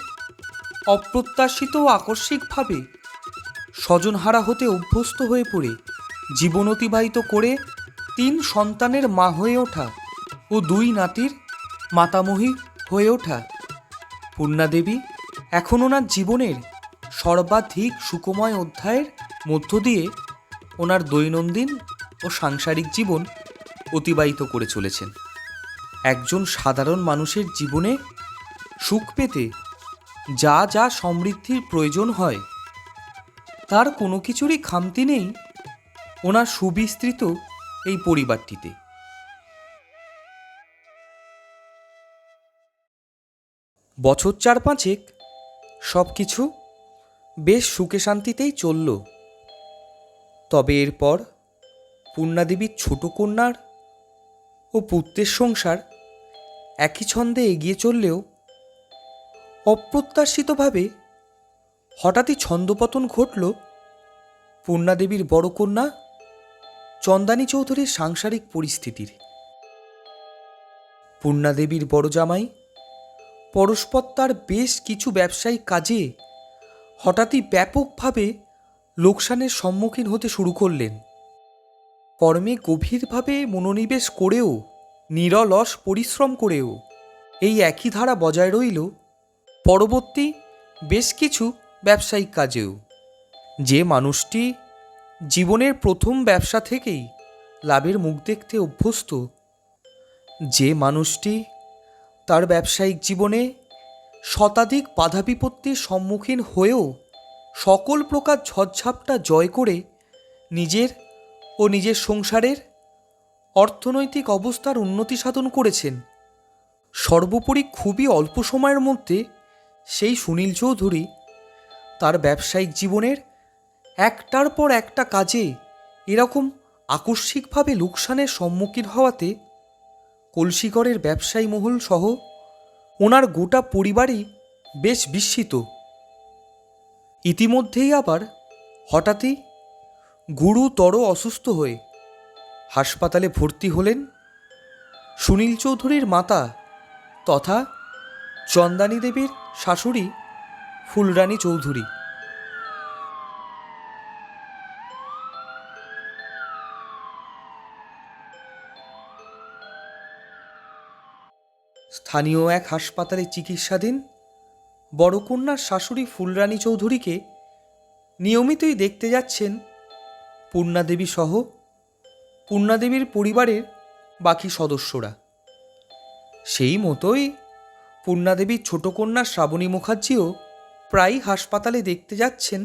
অপ্রত্যাশিত ও আকস্মিকভাবে স্বজনহারা হতে অভ্যস্ত হয়ে পড়ে জীবন অতিবাহিত করে 3 সন্তানের মা হয়ে ওঠা ও 2 নাতির মাতামহী হয়ে ওঠা পূর্ণাদেবী এখন ওনার জীবনের সর্বাধিক সুখময় অধ্যায়ের মধ্য দিয়ে ওনার দৈনন্দিন ও সাংসারিক জীবন অতিবাহিত করে চলেছেন। একজন সাধারণ মানুষের জীবনে সুখ পেতে যা যা সমৃদ্ধির প্রয়োজন হয় তার কোনো কিছুরই খামতি নেই ওনার সুবিস্তৃত এই পরিবারটিতে। বছর 4-5 সব কিছু বেশ সুখে শান্তিতেই চলল। তবে এরপর পূর্ণাদেবীর ছোট কন্যার ও পুত্রের সংসার একই ছন্দে এগিয়ে চললেও অপ্রত্যাশিতভাবে হঠাৎই ছন্দপতন ঘটল পূর্ণাদেবীর বড় কন্যা চন্দানী চৌধুরীর সাংসারিক পরিস্থিতির। পূর্ণাদেবীর বড় জামাই পরস্পর তার বেশ কিছু ব্যবসায়িক কাজে হঠাৎই ব্যাপকভাবে লোকসানের সম্মুখীন হতে শুরু করলেন। কর্মে গভীরভাবে মনোনিবেশ করেও, নিরলস পরিশ্রম করেও এই একই ধারা বজায় রইল পরবর্তী বেশ কিছু ব্যবসায়িক কাজেও। যে মানুষটি জীবনের প্রথম ব্যবসা থেকেই লাভের মুখ দেখতে অভ্যস্ত, যে মানুষটি তার ব্যবসায়িক জীবনে শতাধিক বাধা বিপত্তির সম্মুখীন হয়েও সকল প্রকার ঝড়ঝাপটা জয় করে নিজের ও নিজের সংসারের অর্থনৈতিক অবস্থার উন্নতি সাধন করেছেন, সর্বোপরি খুবই অল্প সময়ের মধ্যে সেই সুনীল চৌধুরী তার ব্যবসায়িক জীবনের একটার পর একটা কাজে এরকম আকস্মিকভাবে লোকসানের সম্মুখীন হওয়াতে কলসিগড়ের ব্যবসায়ী মহল সহ ওনার গোটা পরিবারই বেশ বিস্মিত। ইতিমধ্যেই আবার হঠাৎই গুরুতর অসুস্থ হয়ে হাসপাতালে ভর্তি হলেন সুনীল চৌধুরীর মাতা তথা চন্দানী দেবীর শাশুড়ি ফুলরানী চৌধুরী। স্থানীয় এক হাসপাতালে চিকিৎসাধীন বড় কন্যার শাশুড়ি ফুলরানী চৌধুরীকে নিয়মিতই দেখতে যাচ্ছেন পূর্ণাদেবী সহ পূর্ণাদেবীর পরিবারের বাকি সদস্যরা। সেই মতোই পূর্ণাদেবীর ছোট কন্যা শ্রাবণী মুখার্জিও প্রায়ই হাসপাতালে দেখতে যাচ্ছেন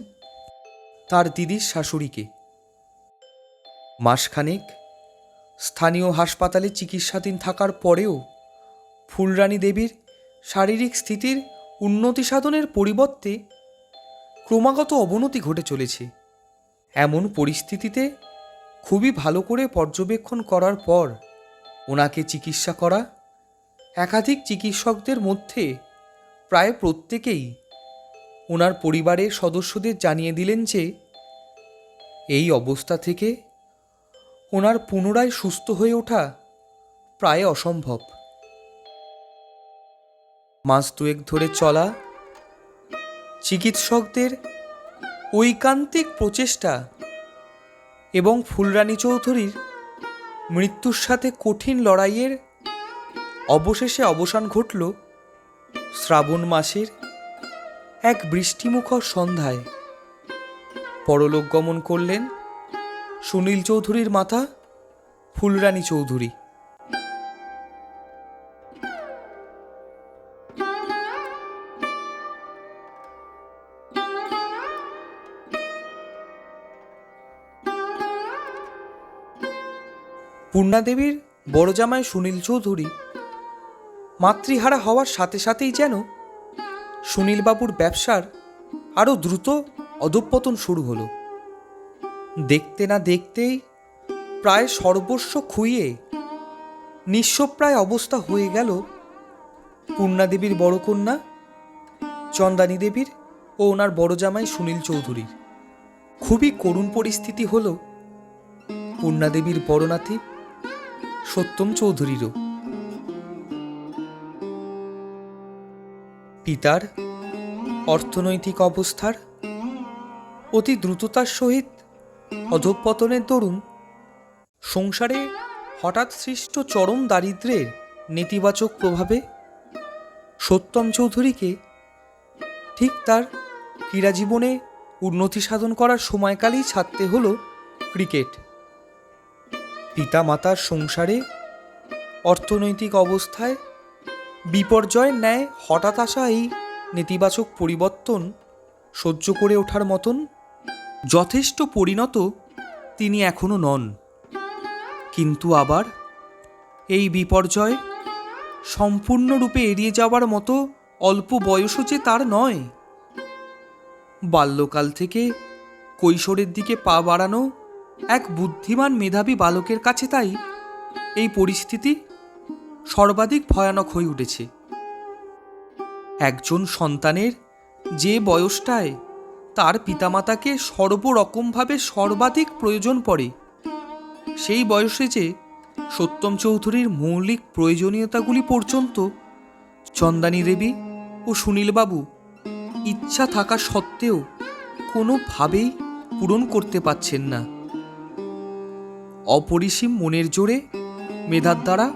তার দিদির শাশুড়িকে। মাসখানেক স্থানীয় হাসপাতালে চিকিৎসাধীন থাকার পরেও ফুলরানী দেবীর শারীরিক স্থিতির উন্নতি সাধনের পরিবর্তে ক্রমাগত অবনতি ঘটে চলেছে। এমন পরিস্থিতিতে খুবই ভালো করে পর্যবেক্ষণ করার পর ওনাকে চিকিৎসা করা একাধিক চিকিৎসকদের মধ্যে প্রায় প্রত্যেকেই ওনার পরিবারের সদস্যদের জানিয়ে দিলেন যে এই অবস্থা থেকে ওনার পুনরায় সুস্থ হয়ে ওঠা প্রায় অসম্ভব। মাস 2 ধরে চলা চিকিৎসকদের ঐকান্তিক প্রচেষ্টা এবং ফুলরানী চৌধুরীর মৃত্যুর সাথে কঠিন লড়াইয়ের অবশেষে অবসান ঘটল শ্রাবণ মাসের এক বৃষ্টিমুখর সন্ধ্যায়। পরলোক গমন করলেন সুনীল চৌধুরীর মাতা ফুলরানী চৌধুরী। পূর্ণাদেবীর বড় জামাই সুনীল চৌধুরী মাতৃহারা হওয়ার সাথে সাথেই যেন সুনীলবাবুর ব্যবসার আরও দ্রুত অধঃপতন শুরু হলো। দেখতে না দেখতেই প্রায় সর্বস্ব খুইয়ে নিঃস্বপ্রায় অবস্থা হয়ে গেল পূর্ণাদেবীর বড় কন্যা চন্দানী দেবীর ও ওনার বড় জামাই সুনীল চৌধুরীর। খুবই করুণ পরিস্থিতি হল পূর্ণাদেবীর বড় নাতি সত্যম চৌধুরীরও। পিতার অর্থনৈতিক অবস্থার অতি দ্রুততার সহিত অধঃপতনের দরুন সংসারে হঠাৎ সৃষ্ট চরম দারিদ্র্যের নেতিবাচক প্রভাবে সত্যম চৌধুরীকে ঠিক তার ক্রীড়া জীবনে উন্নতি সাধন করার সময়কালেই ছাড়তে হলো ক্রিকেট। পিতা মাতার সংসারে অর্থনৈতিক অবস্থায় বিপর্যয়ের ন্যায় হঠাৎ আসা এই নেতিবাচক পরিবর্তন সহ্য করে ওঠার মতন যথেষ্ট পরিণত তিনি এখনও নন। কিন্তু আবার এই বিপর্যয় সম্পূর্ণরূপে এড়িয়ে যাওয়ার মতো অল্প বয়সও যে তার নয়। বাল্যকাল থেকে কৈশোরের দিকে পা বাড়ানো এক বুদ্ধিমান মেধাবী বালকের কাছে তাই এই পরিস্থিতি সর্বাধিক ভয়ানক হয়ে উঠেছে। একজন সন্তানের যে বয়সটায় তার পিতামাতাকে সর্বরকমভাবে সর্বাধিক প্রয়োজন পড়ে, সেই বয়সে যে সত্যম চৌধুরীর মৌলিক প্রয়োজনীয়তাগুলি পর্যন্ত চন্দানী দেবী ও সুনীলবাবু ইচ্ছা থাকা সত্ত্বেও কোনোভাবেই পূরণ করতে পারছেন না। অপরিসীম মনের জোরে, মেধার দ্বারা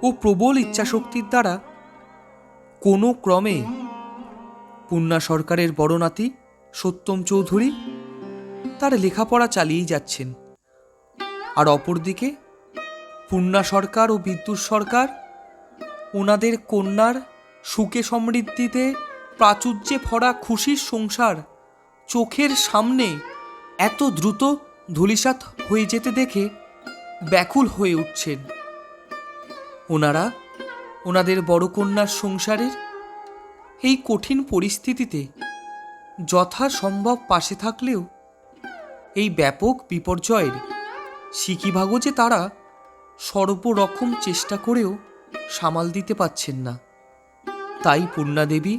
ও প্রবল ইচ্ছাশক্তির দ্বারা কোনো ক্রমে পূর্ণা সরকারের বড় নাতি সত্যম চৌধুরী তার লেখাপড়া চালিয়েই যাচ্ছেন। আর অপরদিকে পূর্ণা সরকার ও বিদ্যুৎ সরকার ওনাদের কন্যার সুখে সমৃদ্ধিতে প্রাচুর্যে ভরা খুশির সংসার চোখের সামনে এত দ্রুত ধূলিসাৎ হয়ে যেতে দেখে ব্যাকুল হয়ে উঠছেন। ওনারা ওনাদের বড় কন্যার সংসারের এই কঠিন পরিস্থিতিতে যথাসম্ভব পাশে থাকলেও এই ব্যাপক বিপর্যয়ের সিকিভাগও যে তারা সর্বরকম চেষ্টা করেও সামাল দিতে পারছেন না। তাই পূর্ণা দেবী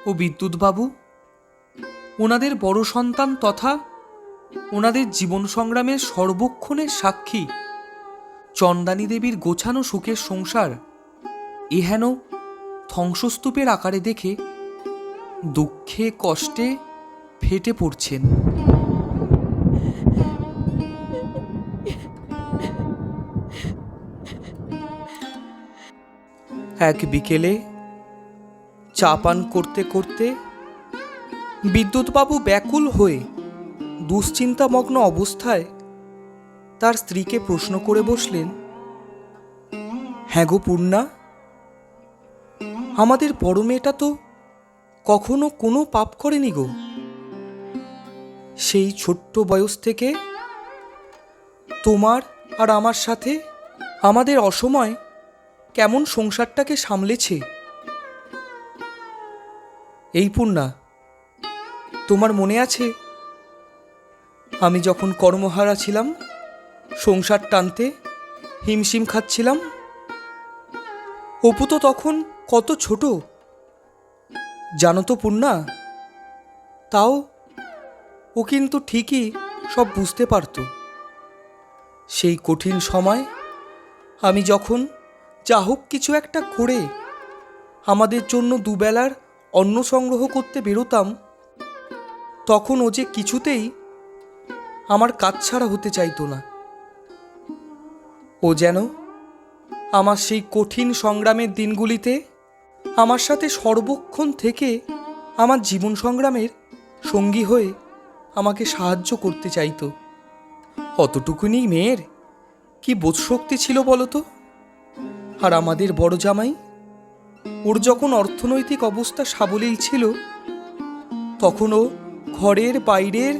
ও বিদ্যুৎবাবু ওনাদের বড় সন্তান তথা ওনাদের জীবন সংগ্রামের সর্বক্ষণের সাক্ষী চন্দানী দেবীর গোছানো সুখের সংসার এহেন ধ্বংসস্তূপের আকারে দেখে দুঃখে কষ্টে ফেটে পড়ছেন। এক বিকেলে চা পান করতে করতে বিদ্যুৎবাবু ব্যাকুল হয়ে দুশ্চিন্তামগ্ন অবস্থায় তার স্ত্রীকে প্রশ্ন করে বসলেন, হ্যাঁ গো পূর্ণা, আমাদের বড় মেয়েটা তো কখনো কোনো পাপ করেনি গো। সেই ছোট্ট বয়স থেকে তোমার আর আমার সাথে আমাদের অসময় কেমন সংসারটাকে সামলেছে। এই পূর্ণা, তোমার মনে আছে আমি যখন কর্মহারা ছিলাম, সংসার টানতে হিমশিম খাচ্ছিলাম? অপু তো তখন কত ছোট জানো তো পূর্ণা। তাও ও কিন্তু ঠিকই সব বুঝতে পারত। সেই কঠিন সময় আমি যখন যা হোক কিছু একটা করে আমাদের জন্য দুবেলার অন্ন সংগ্রহ করতে বেরোতাম, তখন ও যে কিছুতেই আমার কাজ ছাড়া হতে চাইতো না। ও যেন আমার সেই কঠিন সংগ্রামের দিনগুলিতে আমার সাথে সর্বক্ষণ থেকে আমার জীবন সংগ্রামের সঙ্গী হয়ে আমাকে সাহায্য করতে চাইতো। অতটুকুনি মেয়ের কি বোধশক্তি ছিল বলতো। আর আমাদের বড় জামাই, ওর যখন অর্থনৈতিক অবস্থা সাবলীল ছিল, তখন ও ঘরের বাইরের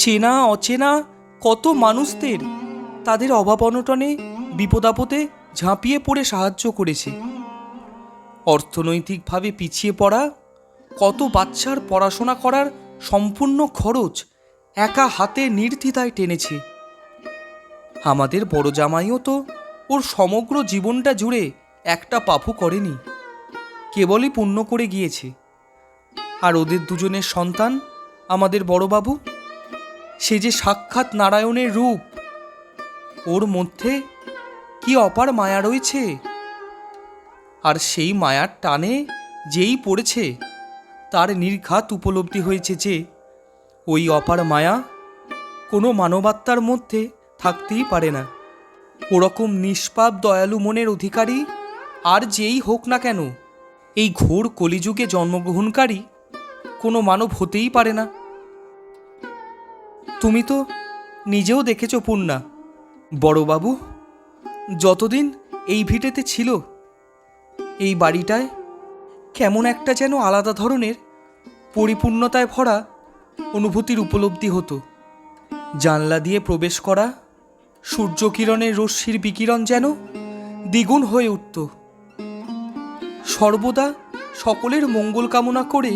চেনা অচেনা কত মানুষদের তাদের অভাব অনটনে বিপদাপদে ঝাঁপিয়ে পড়ে সাহায্য করেছে। অর্থনৈতিকভাবে পিছিয়ে পড়া কত বাচ্চার পড়াশোনা করার সম্পূর্ণ খরচ একা হাতে নির্দ্বিধায় টেনেছে। আমাদের বড় জামাইও তো ওর সমগ্র জীবনটা জুড়ে একটা পাপও করেনি, কেবলই পুণ্য করে গিয়েছে। আর ওদের দুজনের সন্তান আমাদের বড়বাবু, সে যে সাক্ষাৎ নারায়ণের রূপ। ওর মধ্যে কি অপার মায়া রয়েছে, আর সেই মায়ার টানে যেই পড়েছে তার নির্ঘাত উপলব্ধি হয়েছে যে ওই অপার মায়া কোনো মানবাত্মার মধ্যে থাকতেই পারে না। ওরকম নিষ্পাপ দয়ালু মনের অধিকারী আর যেই হোক না কেন, এই ঘোর কলিযুগে জন্মগ্রহণকারী কোনো মানব হতেই পারে না। তুমি তো নিজেও দেখেছ পূর্ণা, বড়বাবু যতদিন এই ভিটেতে ছিল, এই বাড়িটায় কেমন একটা যেন আলাদা ধরনের পরিপূর্ণতায় ভরা অনুভূতির উপলব্ধি হতো। জানলা দিয়ে প্রবেশ করা সূর্যকিরণের রশ্মির বিকিরণ যেন দ্বিগুণ হয়ে উঠত। সর্বদা সকলের মঙ্গল কামনা করে,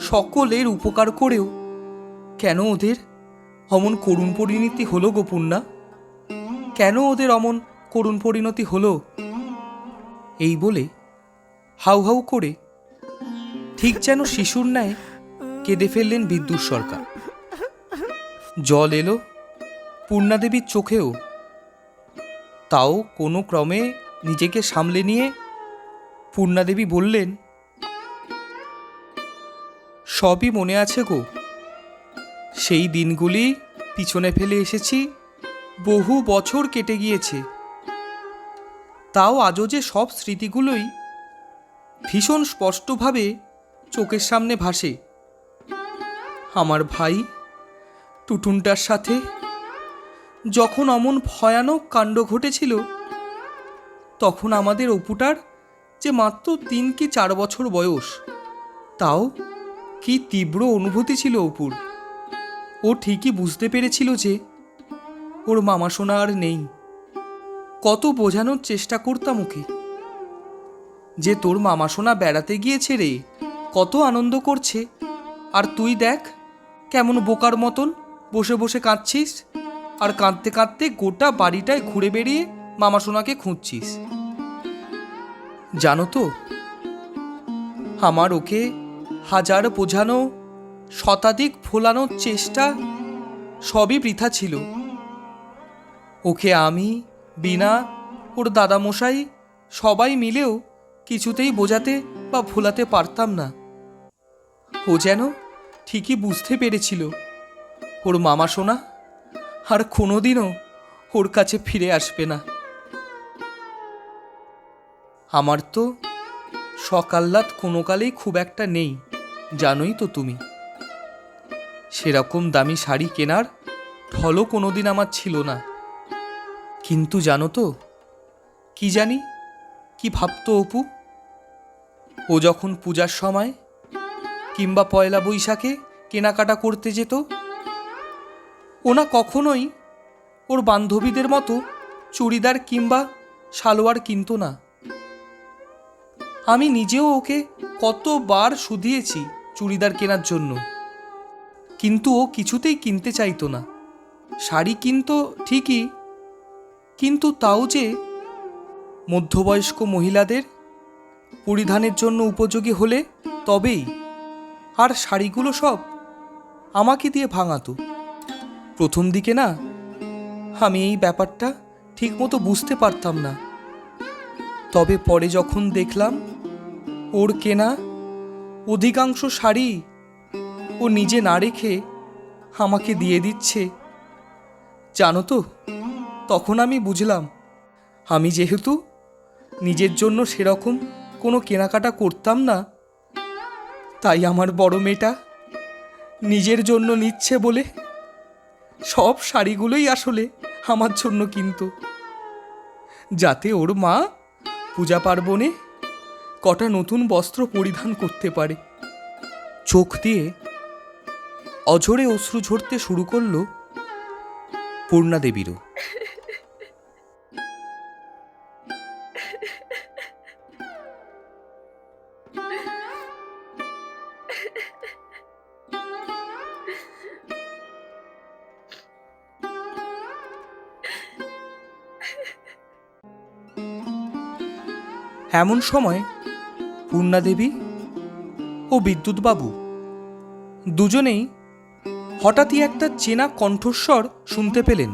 সকলের উপকার করেও কেন ওদের অমন করুণ পরিণতি হলো গো পূর্ণা? কেন ওদের অমন করুণ পরিণতি হলো? এই বলে হাউ হাউ করে ঠিক যেন শিশুর ন্যায় কেঁদে ফেললেন বিদ্যুৎ সরকার। জল এলো পূর্ণাদেবীর চোখেও, তাও কোনো ক্রমে নিজেকে সামলে নিয়ে পূর্ণাদেবী বললেন, সবই মনে আছে গো, সেই দিনগুলি পিছনে ফেলে এসেছি, বহু বছর কেটে গিয়েছে, তাও আজও যে সব স্মৃতিগুলোই ভীষণ স্পষ্টভাবে চোখের সামনে ভাসে। আমার ভাই টুটুনটার সাথে যখন অমন ভয়ানক কাণ্ড ঘটেছিল, তখন আমাদের অপুটার যে মাত্র 3 কি 4 বছর বয়স, তাও কি তীব্র অনুভূতি ছিল অপুর। ও ঠিকই বুঝতে পেরেছিল যে ওর মামাসোনা আর নেই। কত বোঝানোর চেষ্টা করতাম ওকে যে তোর মামাসোনা বেড়াতে গিয়েছে রে, কত আনন্দ করছে, আর তুই দেখ কেমন বোকার মতন বসে বসে কাঁদছিস, আর কাঁদতে কাঁদতে গোটা বাড়িটায় ঘুরে বেরিয়ে মামাসোনাকে খুঁজছিস। জানো তো, আমার ওকে হাজার বোঝানো, শতাধিক ভোলানোর চেষ্টা সবই বৃথা ছিল। ওকে আমি, বিনা, ওর দাদামশাই সবাই মিলেও কিছুতেই বোঝাতে বা ভোলাতে পারতাম না। ও যেন ঠিকই বুঝতে পেরেছিল ওর মামাসোনা আর কোনোদিনও ওর কাছে ফিরে আসবে না। আমার তো সকাল্লাত কোনো কালেই খুব একটা নেই, জানোই তো তুমি। সেরকম দামি শাড়ি কেনার ঢলও কোনোদিন আমার ছিল না। কিন্তু জানো তো, কি জানি কি ভাবতো অপু, ও যখন পূজার সময় কিংবা পয়লা বৈশাখে কেনাকাটা করতে যেত, ওনা কখনোই ওর বান্ধবীদের মতো চুড়িদার কিংবা সালোয়ার কিনতো না। আমি নিজেও ওকে কতবার শুধিয়েছি চুড়িদার কেনার জন্য, কিন্তু ও কিছুতেই কিনতে চাইতো না। শাড়ি কিনতো ঠিকই, কিন্তু তাও যে মধ্যবয়স্ক মহিলাদের পরিধানের জন্য উপযোগী হলে তবেই। আর শাড়িগুলো সব আমাকে দিয়ে ভাঙাতো। প্রথম দিকে না, আমি এই ব্যাপারটা ঠিকমতো বুঝতে পারতাম না। তবে পরে যখন দেখলাম ওর কেনা অধিকাংশ শাড়ি ও নিজে না রেখে আমাকে দিয়ে দিচ্ছে, জানো তো, তখন আমি বুঝলাম আমি যেহেতু নিজের জন্য সেরকম কোনো কেনাকাটা করতাম না, তাই আমার বড় মেয়েটা নিজের জন্য নিচ্ছে বলে সব শাড়িগুলোই আসলে আমার জন্য কিনতো, যাতে ওর মা পূজা পার্বণে কটা নতুন বস্ত্র পরিধান করতে পারে। চোখ দিয়ে অঝরে অশ্রু ঝরতে শুরু করলো পূর্ণাদেবীরও। এমন সময় পূর্ণাদেবী ও বিদ্যুৎবাবু দুজনেই হঠাৎই একটা চেনা কণ্ঠস্বর শুনতে পেলেন।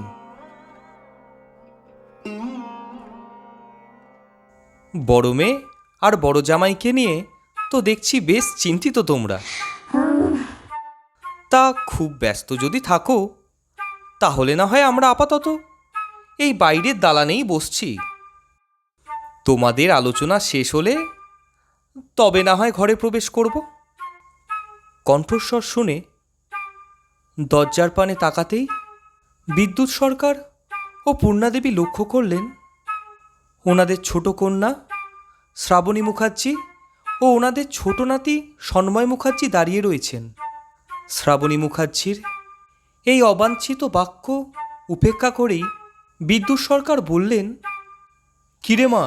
বড় মেয়ে আর বড় জামাইকে নিয়ে তো দেখছি বেশ চিন্তিত তোমরা। তা খুব ব্যস্ত যদি থাকো, তাহলে না হয় আমরা আপাতত এই বাইরের দালানেই বসছি। তোমাদের আলোচনা শেষ হলে তবে না হয় ঘরে প্রবেশ করব। কণ্ঠস্বর শুনে দরজার পানে তাকাতেই বিদ্যুৎ সরকার ও পূর্ণাদেবী লক্ষ্য করলেন ওনাদের ছোট কন্যা শ্রাবণী মুখার্জি ও ওনাদের ছোট নাতি সন্ময় মুখার্জি দাঁড়িয়ে রয়েছেন। শ্রাবণী মুখার্জির এই অবাঞ্ছিত বাক্য উপেক্ষা করেই বিদ্যুৎ সরকার বললেন, কিরে মা,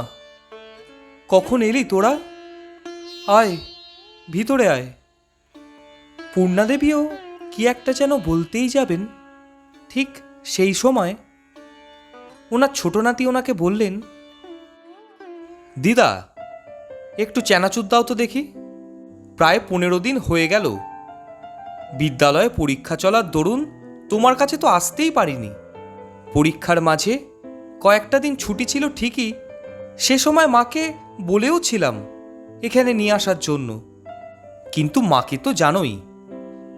কখন এলি তোরা? আয়, ভিতরে আয়। পূর্ণাদেবীও কি একটা যেন বলতেই যাবেন, ঠিক সেই সময় ওনার ছোট নাতি ওনাকে বললেন, দিদা, একটু চানাচুর দাও তো দেখি। প্রায় 15 দিন হয়ে গেল বিদ্যালয়ে পরীক্ষা চলার দরুন তোমার কাছে তো আসতেই পারিনি। পরীক্ষার মাঝে কয়েকটা দিন ছুটি ছিল ঠিকই, সে সময় মাকে বলেও ছিলাম এখানে নিয়ে আসার জন্য, কিন্তু মাকে তো জানোই,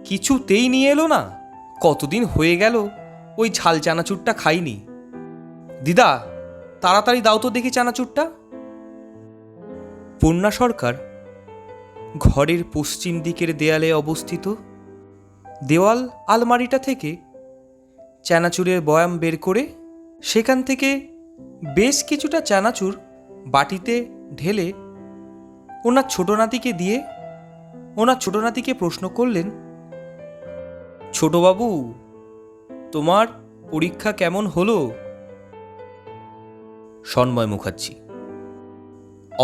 কিছুতেই নিয়ে এলো না। কতদিন হয়ে গেল ওই ঝাল চানাচুরটা খাইনি। দিদা, তাড়াতাড়ি দাও তো দেখি চানাচুরটা। পূর্ণা সরকার ঘরের পশ্চিম দিকের দেয়ালে অবস্থিত দেওয়াল আলমারিটা থেকে চানাচুরের বয়াম বের করে সেখান থেকে বেশ কিছুটা চানাচুর বাটিতে ঢেলে ওনার ছোট নাতিকে দিয়ে ওনার ছোট নাতিকে প্রশ্ন করলেন, ছোটবাবু, তোমার পরীক্ষা কেমন হলো? সন্ময় মুখার্জি,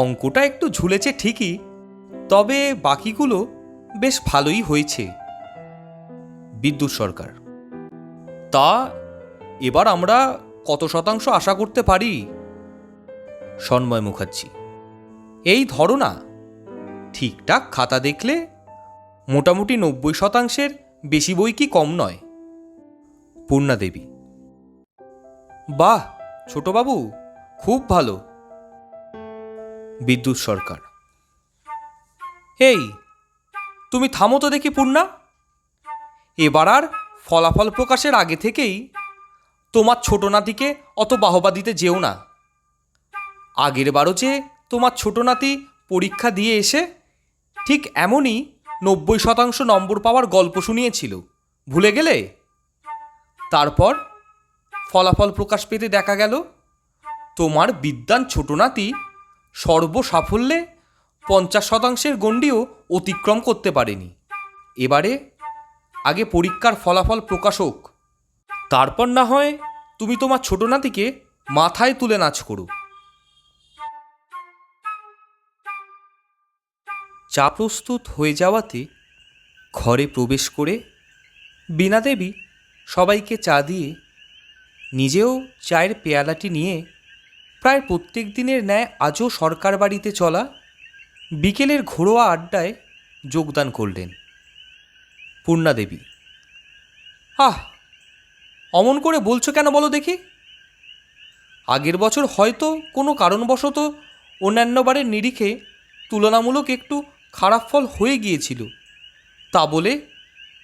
অঙ্কটা একটু ঝুলেছে ঠিকই, তবে বাকিগুলো বেশ ভালোই হয়েছে। বিদ্যুৎ সরকার, তা এবার আমরা কত শতাংশ আশা করতে পারি? সন্ময় মুখার্জি, এই ধরো না, ঠিকঠাক খাতা দেখলে মোটামুটি 90% বেশি বই কি কম নয়। পূর্ণাদেবী, বাহ ছোটবাবু, খুব ভালো। বিদ্যুৎ সরকার, এই তুমি থামো তো দেখি পূর্ণা, এবার আর ফলাফল প্রকাশের আগে থেকেই তোমার ছোট নাতিকে অত বাহবা দিতে যেও না। আগের বারও যে তোমার ছোট নাতি পরীক্ষা দিয়ে এসে ঠিক এমনই 90% নম্বর পাওয়ার গল্প শুনিয়েছিল, ভুলে গেলে? তারপর ফলাফল প্রকাশ পেতে দেখা গেল তোমার বিদ্বান ছোট নাতি সর্বসাফল্যে 50% গণ্ডিও অতিক্রম করতে পারেনি। এবারে আগে পরীক্ষার ফলাফল প্রকাশ হোক, তারপর না হয় তুমি তোমার ছোট নাতিকে মাথায় তুলে নাচ করো। চা প্রস্তুত হয়ে যাওয়াতে ঘরে প্রবেশ করে বীণাদেবী সবাইকে চা দিয়ে নিজেও চায়ের পেয়ালাটি নিয়ে প্রায় প্রত্যেক দিনের ন্যায় আজও সরকার বাড়িতে চলা বিকেলের ঘরোয়া আড্ডায় যোগদান করলেন। পূর্ণাদেবী, আহ, অমন করে বলছো কেন বলো দেখি? আগের বছর হয়তো কোনো কারণবশত অন্যান্য বারের নিরিখে তুলনামূলক একটু খারাপ ফল হয়ে গিয়েছিল, তা বলে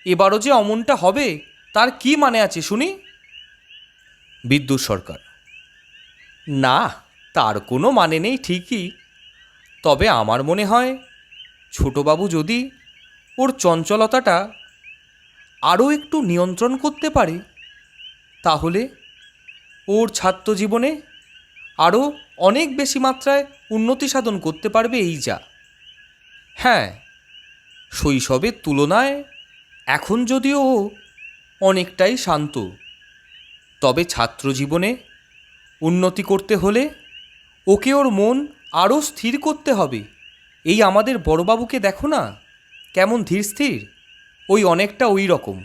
এবারও যে অমনটা হবে তার কি মানে আছে শুনি? বিদ্যুৎ সরকার, না, তার কোনো মানে নেই ঠিকই, তবে আমার মনে হয় ছোটবাবু যদি ওর চঞ্চলতাটা আরও একটু নিয়ন্ত্রণ করতে পারে, তাহলে ওর ছাত্র জীবনে আরও অনেক বেশি মাত্রায় উন্নতি সাধন করতে পারবে। এই যা, হ্যাঁ, শৈশবের তুলনায় এখন যদিও ও অনেকটাই শান্ত, তবে ছাত্র জীবনে উন্নতি করতে হলে ওকে ওর মন আরও স্থির করতে হবে। এই আমাদের বড়বাবুকে দেখো না, কেমন ধীর স্থির, ওই অনেকটা ওই রকম।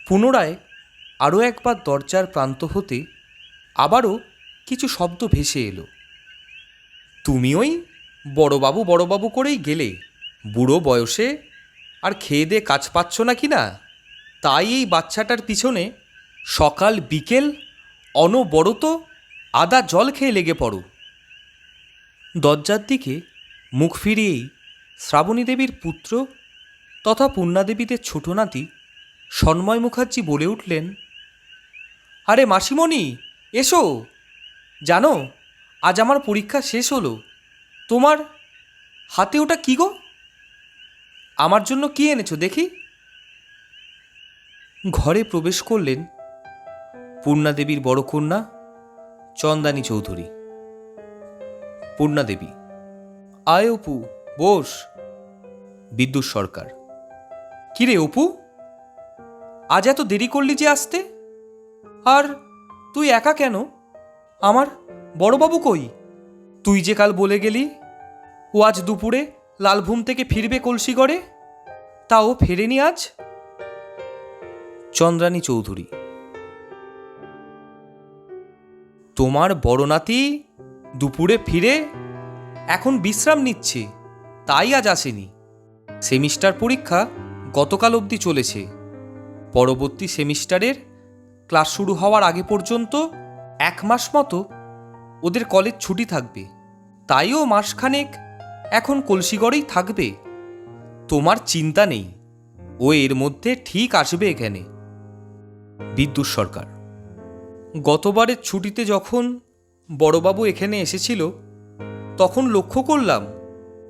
পুনরায় আরও একবার দরজার প্রান্ত হতে আবারও কিছু শব্দ ভেসে এলো। তুমি ওই বড়বাবু বড়বাবু করেই গেলে, বুড়ো বয়সে আর খেয়ে দিয়ে কাজ পাচ্ছ না কি না, তাই এই বাচ্চাটার পিছনে সকাল বিকেল অনবরত আদা জল খেয়ে লেগে পড়ো। দরজার দিকে মুখ ফিরিয়েই শ্রাবণী দেবীর পুত্র তথা পূর্ণাদেবীদের ছোট নাতি সন্ময় মুখার্জি বলে উঠলেন, আরে মাসিমণি, এসো, জানো আজ আমার পরীক্ষা শেষ হলো। তোমার হাতে ওটা কি গো? আমার জন্য কি এনেছো দেখি। ঘরে প্রবেশ করলেন পূর্ণাদেবীর বড় কন্যা চন্দানী চৌধুরী। পূর্ণাদেবী: আয় অপু, বস। বিদ্যুৎ সরকার: কিরে অপু, আজ এত দেরি করলি যে আসতে? আর তুই একা কেন? আমার বড়বাবু কই? তুই যে কাল বলে গেলি ও আজ দুপুরে লালভূম থেকে ফিরবে কলসিগড়ে, তা ও ফেরেনি আজ? চন্দ্রানী চৌধুরী: তোমার বড় নাতি দুপুরে ফিরে এখন বিশ্রাম নিচ্ছে, তাই আজ আসেনি। সেমিস্টার পরীক্ষা গতকাল অবধি চলেছে। পরবর্তী সেমিস্টারের ক্লাস শুরু হওয়ার আগে পর্যন্ত 1 মাস মতো ওদের কলেজ ছুটি থাকবে, তাই ও মাসখানেক এখন কলসিগড়েই থাকবে। তোমার চিন্তা নেই, ও এর মধ্যে ঠিক আসবে এখানে। বিদ্যুৎ সরকার: গতবারের ছুটিতে যখন বড়বাবু এখানে এসেছিল তখন লক্ষ্য করলাম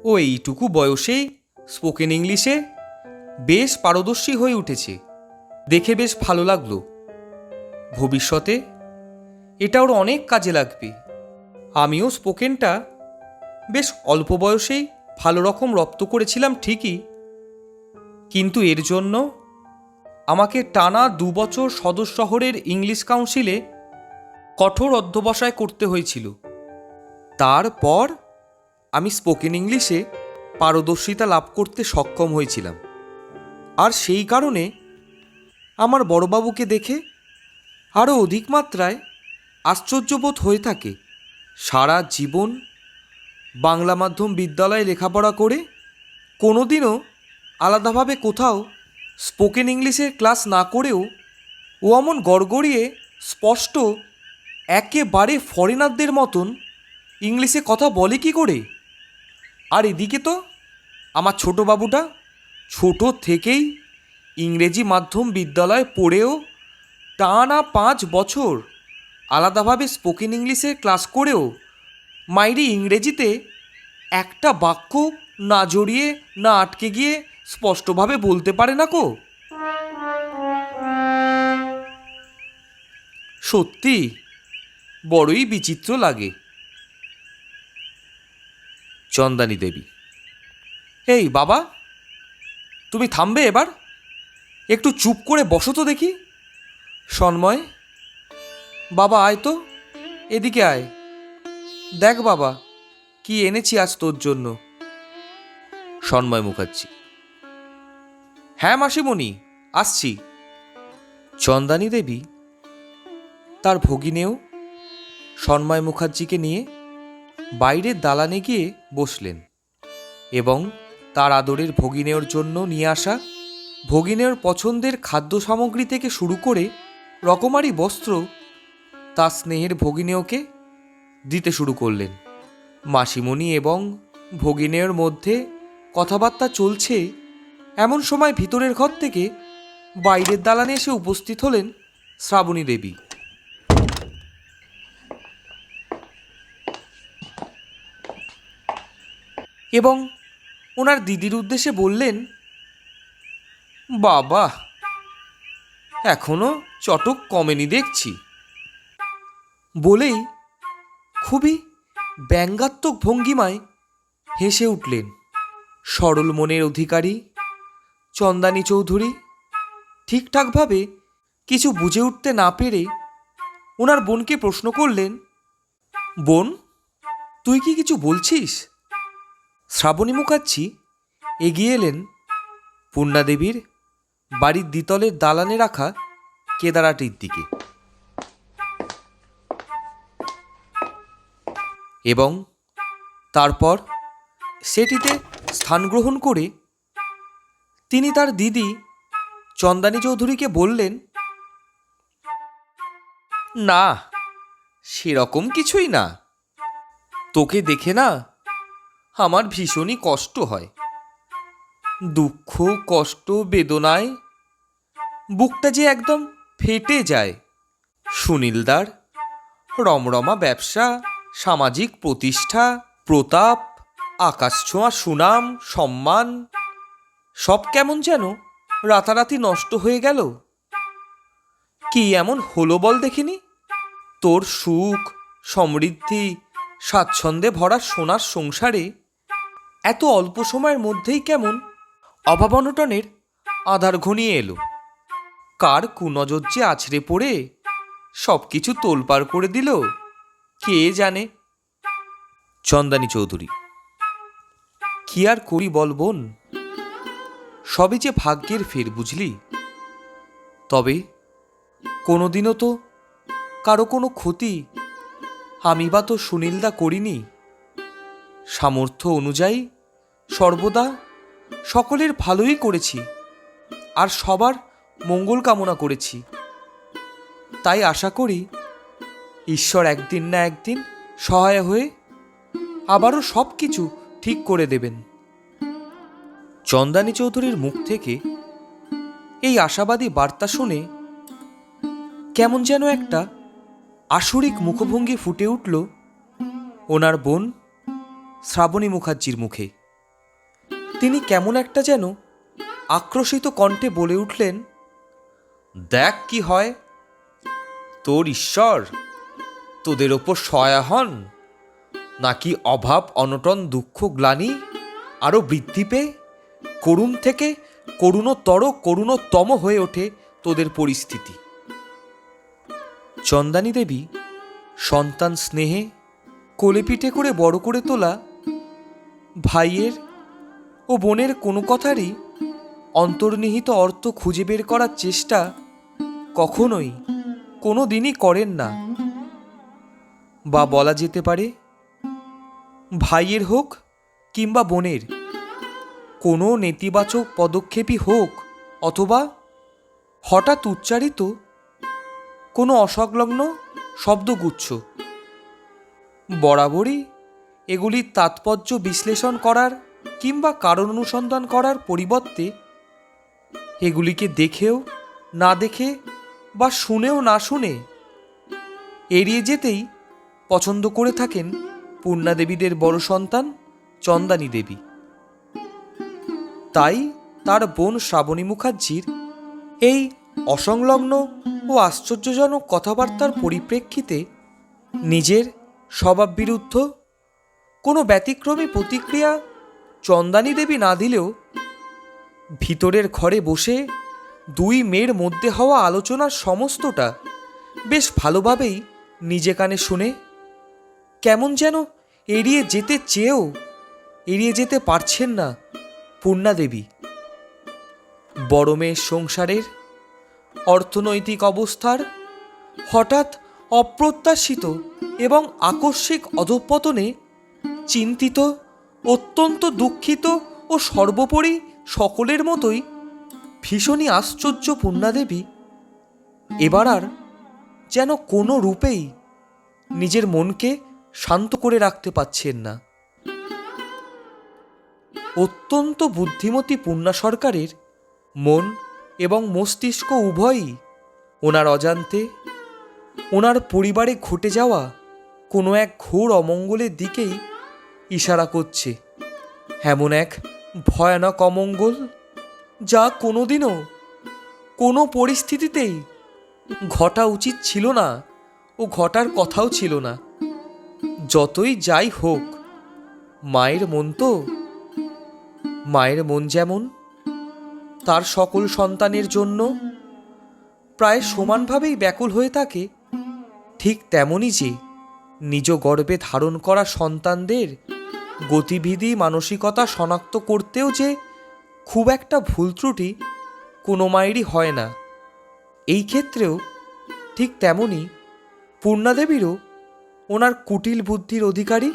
ও এইটুকু বয়সেই স্পোকেন ইংলিশে বেশ পারদর্শী হয়ে উঠেছে। দেখে বেশ ভালো লাগলো। ভবিষ্যতে এটা ওর অনেক কাজে লাগবে। আমিও স্পোকেনটা বেশ অল্প বয়সেই ভালো রকম রপ্ত করেছিলাম ঠিকই, কিন্তু এর জন্য আমাকে টানা 2 বছর সদর শহরের ইংলিশ কাউন্সিলে কঠোর অধ্যবসায় করতে হয়েছিল। তারপর আমি স্পোকেন ইংলিশে পারদর্শিতা লাভ করতে সক্ষম হয়েছিলাম। আর সেই কারণে আমার বড়বাবুকে দেখে আরও অধিক মাত্রায় আশ্চর্যবোধ হয়ে থাকে। সারা জীবন বাংলা মাধ্যম বিদ্যালয়ে লেখাপড়া করে কোনোদিনও আলাদাভাবে কোথাও স্পোকেন ইংলিশের ক্লাস না করেও ও অমন গড়গড়িয়ে স্পষ্ট একেবারে ফরেনারদের মতন ইংলিশে কথা বলে কি করে? আর এদিকে তো আমার ছোটো বাবুটা ছোট থেকেই ইংরেজি মাধ্যম বিদ্যালয়ে পড়েও টানা 5 বছর আলাদাভাবে স্পোকেন ইংলিশের ক্লাস করেও মাইরি ইংরেজিতে একটা বাক্য না জড়িয়ে না আটকে গিয়ে স্পষ্টভাবে বলতে পারে না কো। সত্যি বড়ই বিচিত্র লাগে। চন্দানী দেবী: এই বাবা, তুমি থামবে এবার? একটু চুপ করে বসো তো দেখি। সন্ময়: বাবা আয় তো, এদিকে আয়। দেখ বাবা, কি এনেছি আজ তোর জন্য। সন্ময় মুখার্জি: হ্যাঁ মাসিমণি, আসছি। চন্দানী দেবী তার ভগিনেও সন্ময় মুখার্জিকে নিয়ে বাইরের দালানে গিয়ে বসলেন এবং তার আদরের ভগিনেওর জন্য নিয়ে আসা ভগিনেওর পছন্দের খাদ্য সামগ্রী থেকে শুরু করে রকমারি বস্ত্র তার স্নেহের ভগিনেওকে দিতে শুরু করলেন। মাসিমণি এবং ভগিনেওর মধ্যে কথাবার্তা চলছে এমন সময় ভিতরের ঘর থেকে বাইরের দালানে এসে উপস্থিত হলেন শ্রাবণী দেবী। এবং ওনার দিদির উদ্দেশ্যে বললেন, বাবা এখনো চটক কমেনি দেখছি। বলেই খুবই ব্যঙ্গাত্মক ভঙ্গিমায় হেসে উঠলেন। সরল মনের অধিকারী চন্দানী চৌধুরী ঠিকঠাকভাবে কিছু বুঝে উঠতে না পেরে ওনার বোনকে প্রশ্ন করলেন, বোন তুই কি কিছু বলছিস? শ্রাবণী মুখার্জি এগিয়ে এলেন পূর্ণাদেবীর বাড়ির দ্বিতলের দালানে রাখা কেদারাটির দিকে এবং তারপর সেটিতে স্থান গ্রহণ করে তিনি তার দিদি চন্দানী চৌধুরীকে বললেন, না সেরকম কিছুই না। তোকে দেখে না আমার ভীষণই কষ্ট হয়। দুঃখ কষ্ট বেদনায় বুকটা যে একদম ফেটে যায়। সুনীলদার রমরমা ব্যবসা, সামাজিক প্রতিষ্ঠা, প্রতাপ, আকাশ ছোঁয়া সুনাম সম্মান সব কেমন যেন রাতারাতি নষ্ট হয়ে গেল। কি এমন হলো বল দেখিনি? তোর সুখ সমৃদ্ধি স্বাচ্ছন্দ্যে ভরা সোনার সংসারে এত অল্প সময়ের মধ্যেই কেমন অভাব অনটনের আধার ঘনিয়ে এলো। কার কুনজর যে আছড়ে পড়ে সব কিছু তোলপাড় করে দিল কে জানে। চন্দানী চৌধুরী: কি আর করি বল বোন, সবই যে ভাগ্যের ফের বুঝলি। তবে কোনোদিনও তো কারো কোনো ক্ষতি আমি বা তো সুনীলদা করিনি। সামর্থ্য অনুযায়ী সর্বদা সকলের ভালোই করেছি আর সবার মঙ্গল কামনা করেছি। তাই আশা করি ঈশ্বর একদিন না একদিন সহায় হয়ে আবারও সব কিছু ঠিক করে দেবেন। চন্দানী চৌধুরীর মুখ থেকে এই আশাবাদী বার্তা শুনে কেমন যেন একটা আসরিক মুখভঙ্গি ফুটে উঠল ওনার বোন শ্রাবণী মুখার্জির মুখে। তিনি কেমন একটা যেন আক্রোশিত কণ্ঠে বলে উঠলেন, দেখ কি হয়। তোর ঈশ্বর তোদের ওপর সহায় হন, নাকি অভাব অনটন দুঃখ গ্লানি আরও বৃদ্ধি পেয়ে করুণ থেকে করুণতম হয়ে ওঠে তোদের পরিস্থিতি। চন্দানী দেবী সন্তান স্নেহে কোলেপিঠে করে বড় করে তোলা ভাইয়ের ও বোনের কোনো কথারই অন্তর্নিহিত অর্থ খুঁজে বের করার চেষ্টা কখনোই কোনো দিনই করেন না। বা বলা যেতে পারে ভাইয়ের হোক কিংবা বোনের কোনো নেতিবাচক পদক্ষেপই হোক অথবা হঠাৎ উচ্চারিত কোনো অসংলগ্ন শব্দগুচ্ছ, বরাবরই এগুলির তাৎপর্য বিশ্লেষণ করার কিংবা কারণ অনুসন্ধান করার পরিবর্তে এগুলিকে দেখেও না দেখে বা শুনেও না শুনে এড়িয়ে যেতেই পছন্দ করে থাকেন পূর্ণাদেবীদের বড় সন্তান চন্দানী দেবী। তাই তার বোন শ্রাবণী মুখার্জির এই অসংলগ্ন ও আশ্চর্যজনক কথাবার্তার পরিপ্রেক্ষিতে নিজের স্বভাব বিরুদ্ধ কোনো ব্যতিক্রমী প্রতিক্রিয়া চন্দানী দেবী না দিলেও ভিতরের ঘরে বসে দুই মেয়ের মধ্যে হওয়া আলোচনার সমস্তটা বেশ ভালোভাবেই নিজে কানে শুনে কেমন যেন এড়িয়ে যেতে চেয়েও এড়িয়ে যেতে পারছেন না পূর্ণাদেবী। বড় মেয়ের সংসারের অর্থনৈতিক অবস্থার হঠাৎ অপ্রত্যাশিত এবং আকস্মিক অধঃপতনে চিন্তিত, অত্যন্ত দুঃখিত ও সর্বোপরি সকলের মতোই ভীষণই আশ্চর্য পূর্ণাদেবী এবার আর যেন কোনো রূপেই নিজের মনকে শান্ত করে রাখতে পারছেন না। অত্যন্ত বুদ্ধিমতী পূর্ণা সরকারের মন এবং মস্তিষ্ক উভয়ই ওনার অজান্তে ওনার পরিবারে ঘটে যাওয়া কোনো এক ঘোর অমঙ্গলের দিকেই ইশারা করছে। এমন এক ভয়ানক অমঙ্গল যা কোনোদিনও কোনো পরিস্থিতিতেই ঘটা উচিত ছিল না ও ঘটার কথাও ছিল না। যতই যাই হোক, মায়ের মন তো, মায়ের মন যেমন তার সকল সন্তানের জন্য প্রায় সমানভাবেই ব্যাকুল হয়ে থাকে, ঠিক তেমনই যে নিজ গর্ভে ধারণ করা সন্তানদের গতিবিধি মানসিকতা শনাক্ত করতেও যে খুব একটা ভুল ত্রুটি কোনো মায়েরই হয় না, এই ক্ষেত্রেও ঠিক তেমনই পূর্ণাদেবীরও ওনার কুটিল বুদ্ধির অধিকারী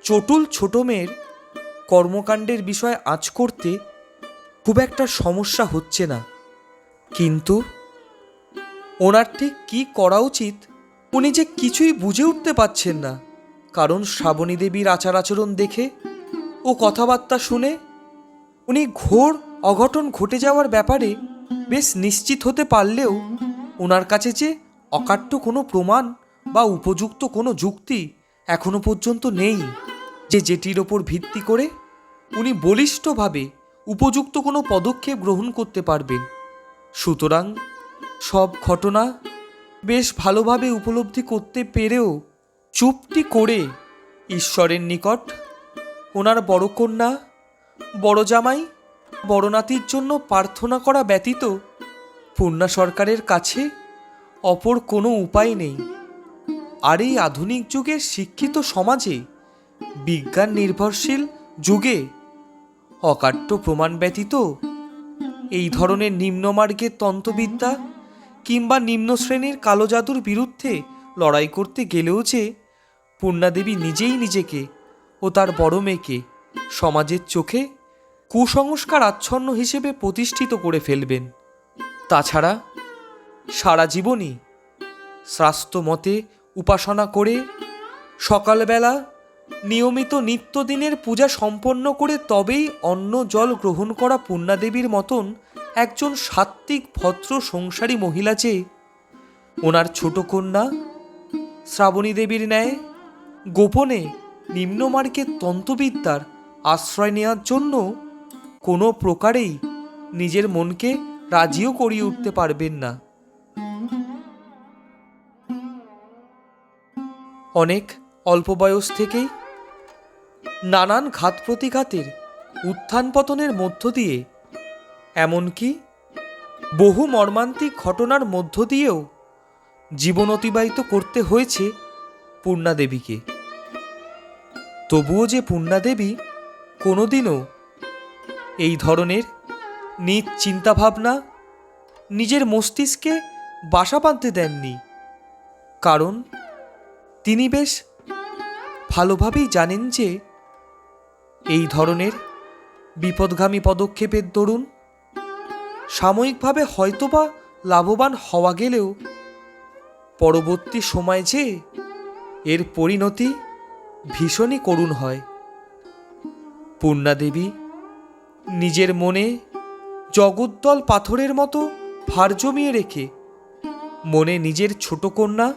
চটুল ছোট মেয়ের কর্মকাণ্ডের বিষয়ে আঁচ করতে খুব একটা সমস্যা হচ্ছে না। কিন্তু ওনার ঠিক কী করা উচিত উনি যে কিছুই বুঝে উঠতে পারছেন না, কারণ শ্রাবণী দেবীর আচার আচরণ দেখে ও কথাবার্তা শুনে উনি ঘোর অঘটন ঘটে যাওয়ার ব্যাপারে বেশ নিশ্চিত হতে পারলেও ওনার কাছে যে অকাট্য কোনো প্রমাণ বা উপযুক্ত কোনো যুক্তি এখনো পর্যন্ত নেই। যেটির ওপর ভিত্তি করে উনি বলিষ্ঠভাবে উপযুক্ত কোনো পদক্ষেপ গ্রহণ করতে পারবেন। সুতরাং সব ঘটনা বেশ ভালোভাবে উপলব্ধি করতে পেরেও চুপটি করে ঈশ্বরের নিকট ওনার বড় কন্যা, বড় জামাই, বড় নাতির জন্য প্রার্থনা করা ব্যতীত পূর্ণা সরকারের কাছে অপর কোনো উপায় নেই। আর এই আধুনিক যুগের শিক্ষিত সমাজে, বিজ্ঞান নির্ভরশীল যুগে অকাট্য প্রমাণ ব্যতীত এই ধরনের নিম্নমার্গের তন্ত্রবিদ্যা কিংবা নিম্ন শ্রেণীর কালো জাদুর বিরুদ্ধে লড়াই করতে গেলেও যে পূর্ণাদেবী নিজেই নিজেকে ও তার বড় মেয়েকে সমাজের চোখে কুসংস্কার আচ্ছন্ন হিসেবে প্রতিষ্ঠিত করে ফেলবেন। তাছাড়া সারা জীবনই শাস্ত্র মতে উপাসনা করে সকালবেলা নিয়মিত নিত্যদিনের পূজা সম্পন্ন করে তবেই অন্ন জল গ্রহণ করা পূর্ণাদেবীর মতন একজন সাত্ত্বিক ভদ্র সংসারী মহিলা যে ওনার ছোট কন্যা শ্রাবণী দেবীর ন্যায় গোপনে নিম্নমার্গের তন্ত্রবিদ্যার আশ্রয় নেওয়ার জন্য কোনো প্রকারেই নিজের মনকে রাজিও করিয়ে উঠতে পারবেন না। অনেক অল্প বয়স থেকেই নানান ঘাত প্রতিঘাতের উত্থান পতনের মধ্য দিয়ে, এমনকি বহু মর্মান্তিক ঘটনার মধ্য দিয়েও জীবন অতিবাহিত করতে হয়েছে পূর্ণাদেবীকে। তবুও যে পূর্ণাদেবী কোনোদিনও এই ধরনের নিজ চিন্তাভাবনা নিজের মস্তিষ্কে বাসা বাঁধতে দেননি, কারণ তিনি বেশ ভালোভাবেই জানেন যে এই ধরনের বিপদগামী পদক্ষেপের দরুন সাময়িকভাবে হয়তোবা লাভবান হওয়া গেলেও পরবর্তী সময় যে এর পরিণতি ভীষণই করুণ হয়। পূর্ণাদেবী নিজের মনে জগদ্দল পাথরের মতো ভার জমিয়ে রেখে মনে নিজের ছোট কন্যা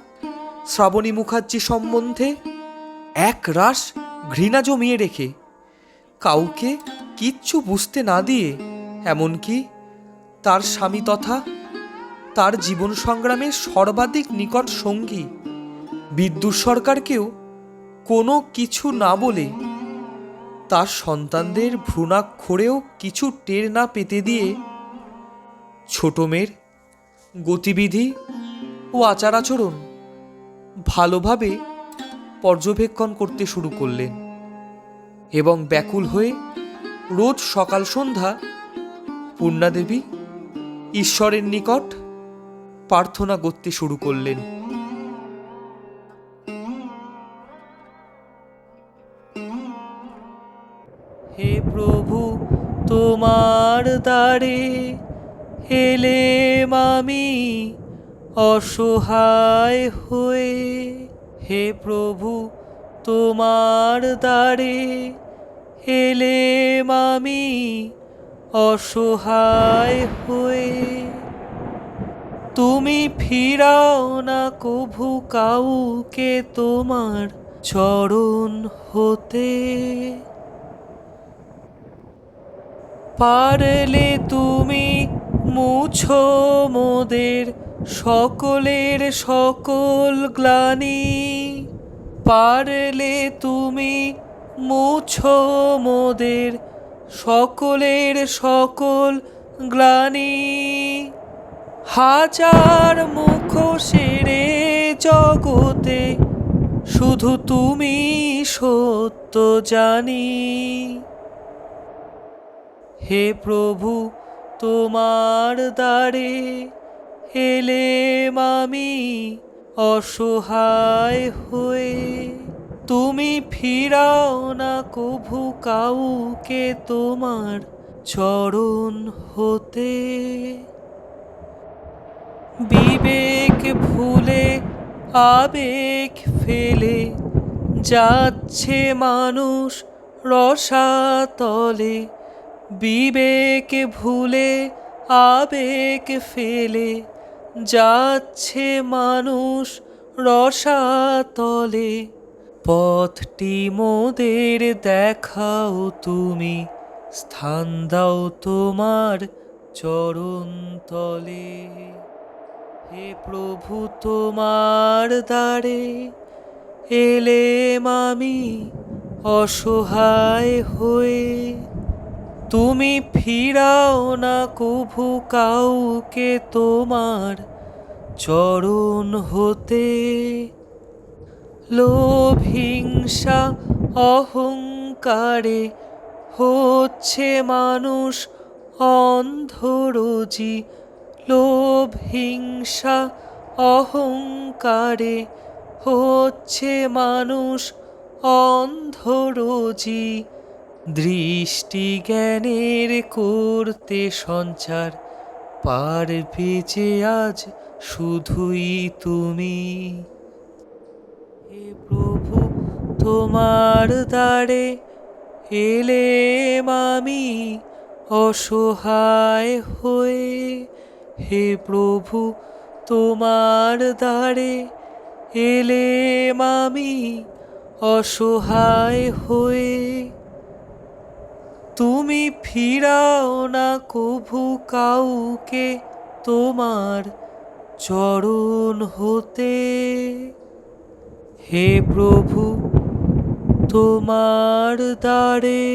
শ্রাবণী মুখার্জি সম্বন্ধে এক রাশ ঘৃণা জমিয়ে রেখে কাউকে কিচ্ছু বুঝতে না দিয়ে, এমনকি তার স্বামী তথা তার জীবন সংগ্রামের সর্বাধিক নিকট সঙ্গী বিদ্যুৎ সরকারকেও কোনো কিছু না বলে তার সন্তানদের ভ্রূণাক্ষরেও কিছু টের না পেতে দিয়ে ছোট মেয়ের গতিবিধি ও আচার আচরণ ভালোভাবে পর্যবেক্ষণ করতে শুরু করলেন এবং ব্যাকুল হয়ে রোজ সকাল সন্ধ্যা পূর্ণাদেবী ঈশ্বরের নিকট প্রার্থনা করতে শুরু করলেন। হে প্রভু, তোমার দ্বারে এলেম আমি অসহায় হয়ে। হে প্রভু, তোমার দ্বারে এলেম আমি অসহায় হয়ে। তুমি ফিরাও না কভু কাউকে তোমার চরণ হতে। পারলে তুমি মুছো মোদের সকলের সকল গ্লানি। পারলে তুমি মুছো মোদের সকলের সকল গ্লানি। হাজার মুখোশের জগতে শুধু তুমি সত্য জানি। হে প্রভু, তোমার দ্বারে এলেম আমি অসহায় হয়ে। তুমি ফিরাও না কভু কাউকে তোমার চরণ হতে। বিবেক ভুলে আবেগ ফেলে যাচ্ছে মানুষ রসাতলে। বিবেক ভুলে আবেগ ফেলে যাচ্ছে মানুষ রসাতলে। পথটি মোদের দেখাও তুমি, স্থান দাও তোমার চরণ তলে। হে প্রভু তোমার দ্বারে এলেম আমি অসহায় হয়ে, তুমি ফিরাও না কভু কাউকে তোমার চরণ হতে। লোভ হিংসা অহংকারে হচ্ছে মানুষ অন্ধ রোজি, লোভ হিংসা অহংকারে হচ্ছে মানুষ অন্ধ রোজি। দৃষ্টি জ্ঞানের করতে সঞ্চার পারবে যে আজ শুধুই তুমি। হে প্রভু তোমার দ্বারে এলেম আমি অসহায় হয়ে, হে প্রভু তোমার দ্বারে এলেম আমি অসহায় হয়ে, তুমি ফিরাও না কভু কাউকে তোমার চরণ হতে। হে প্রভু তোমার দ্বারে।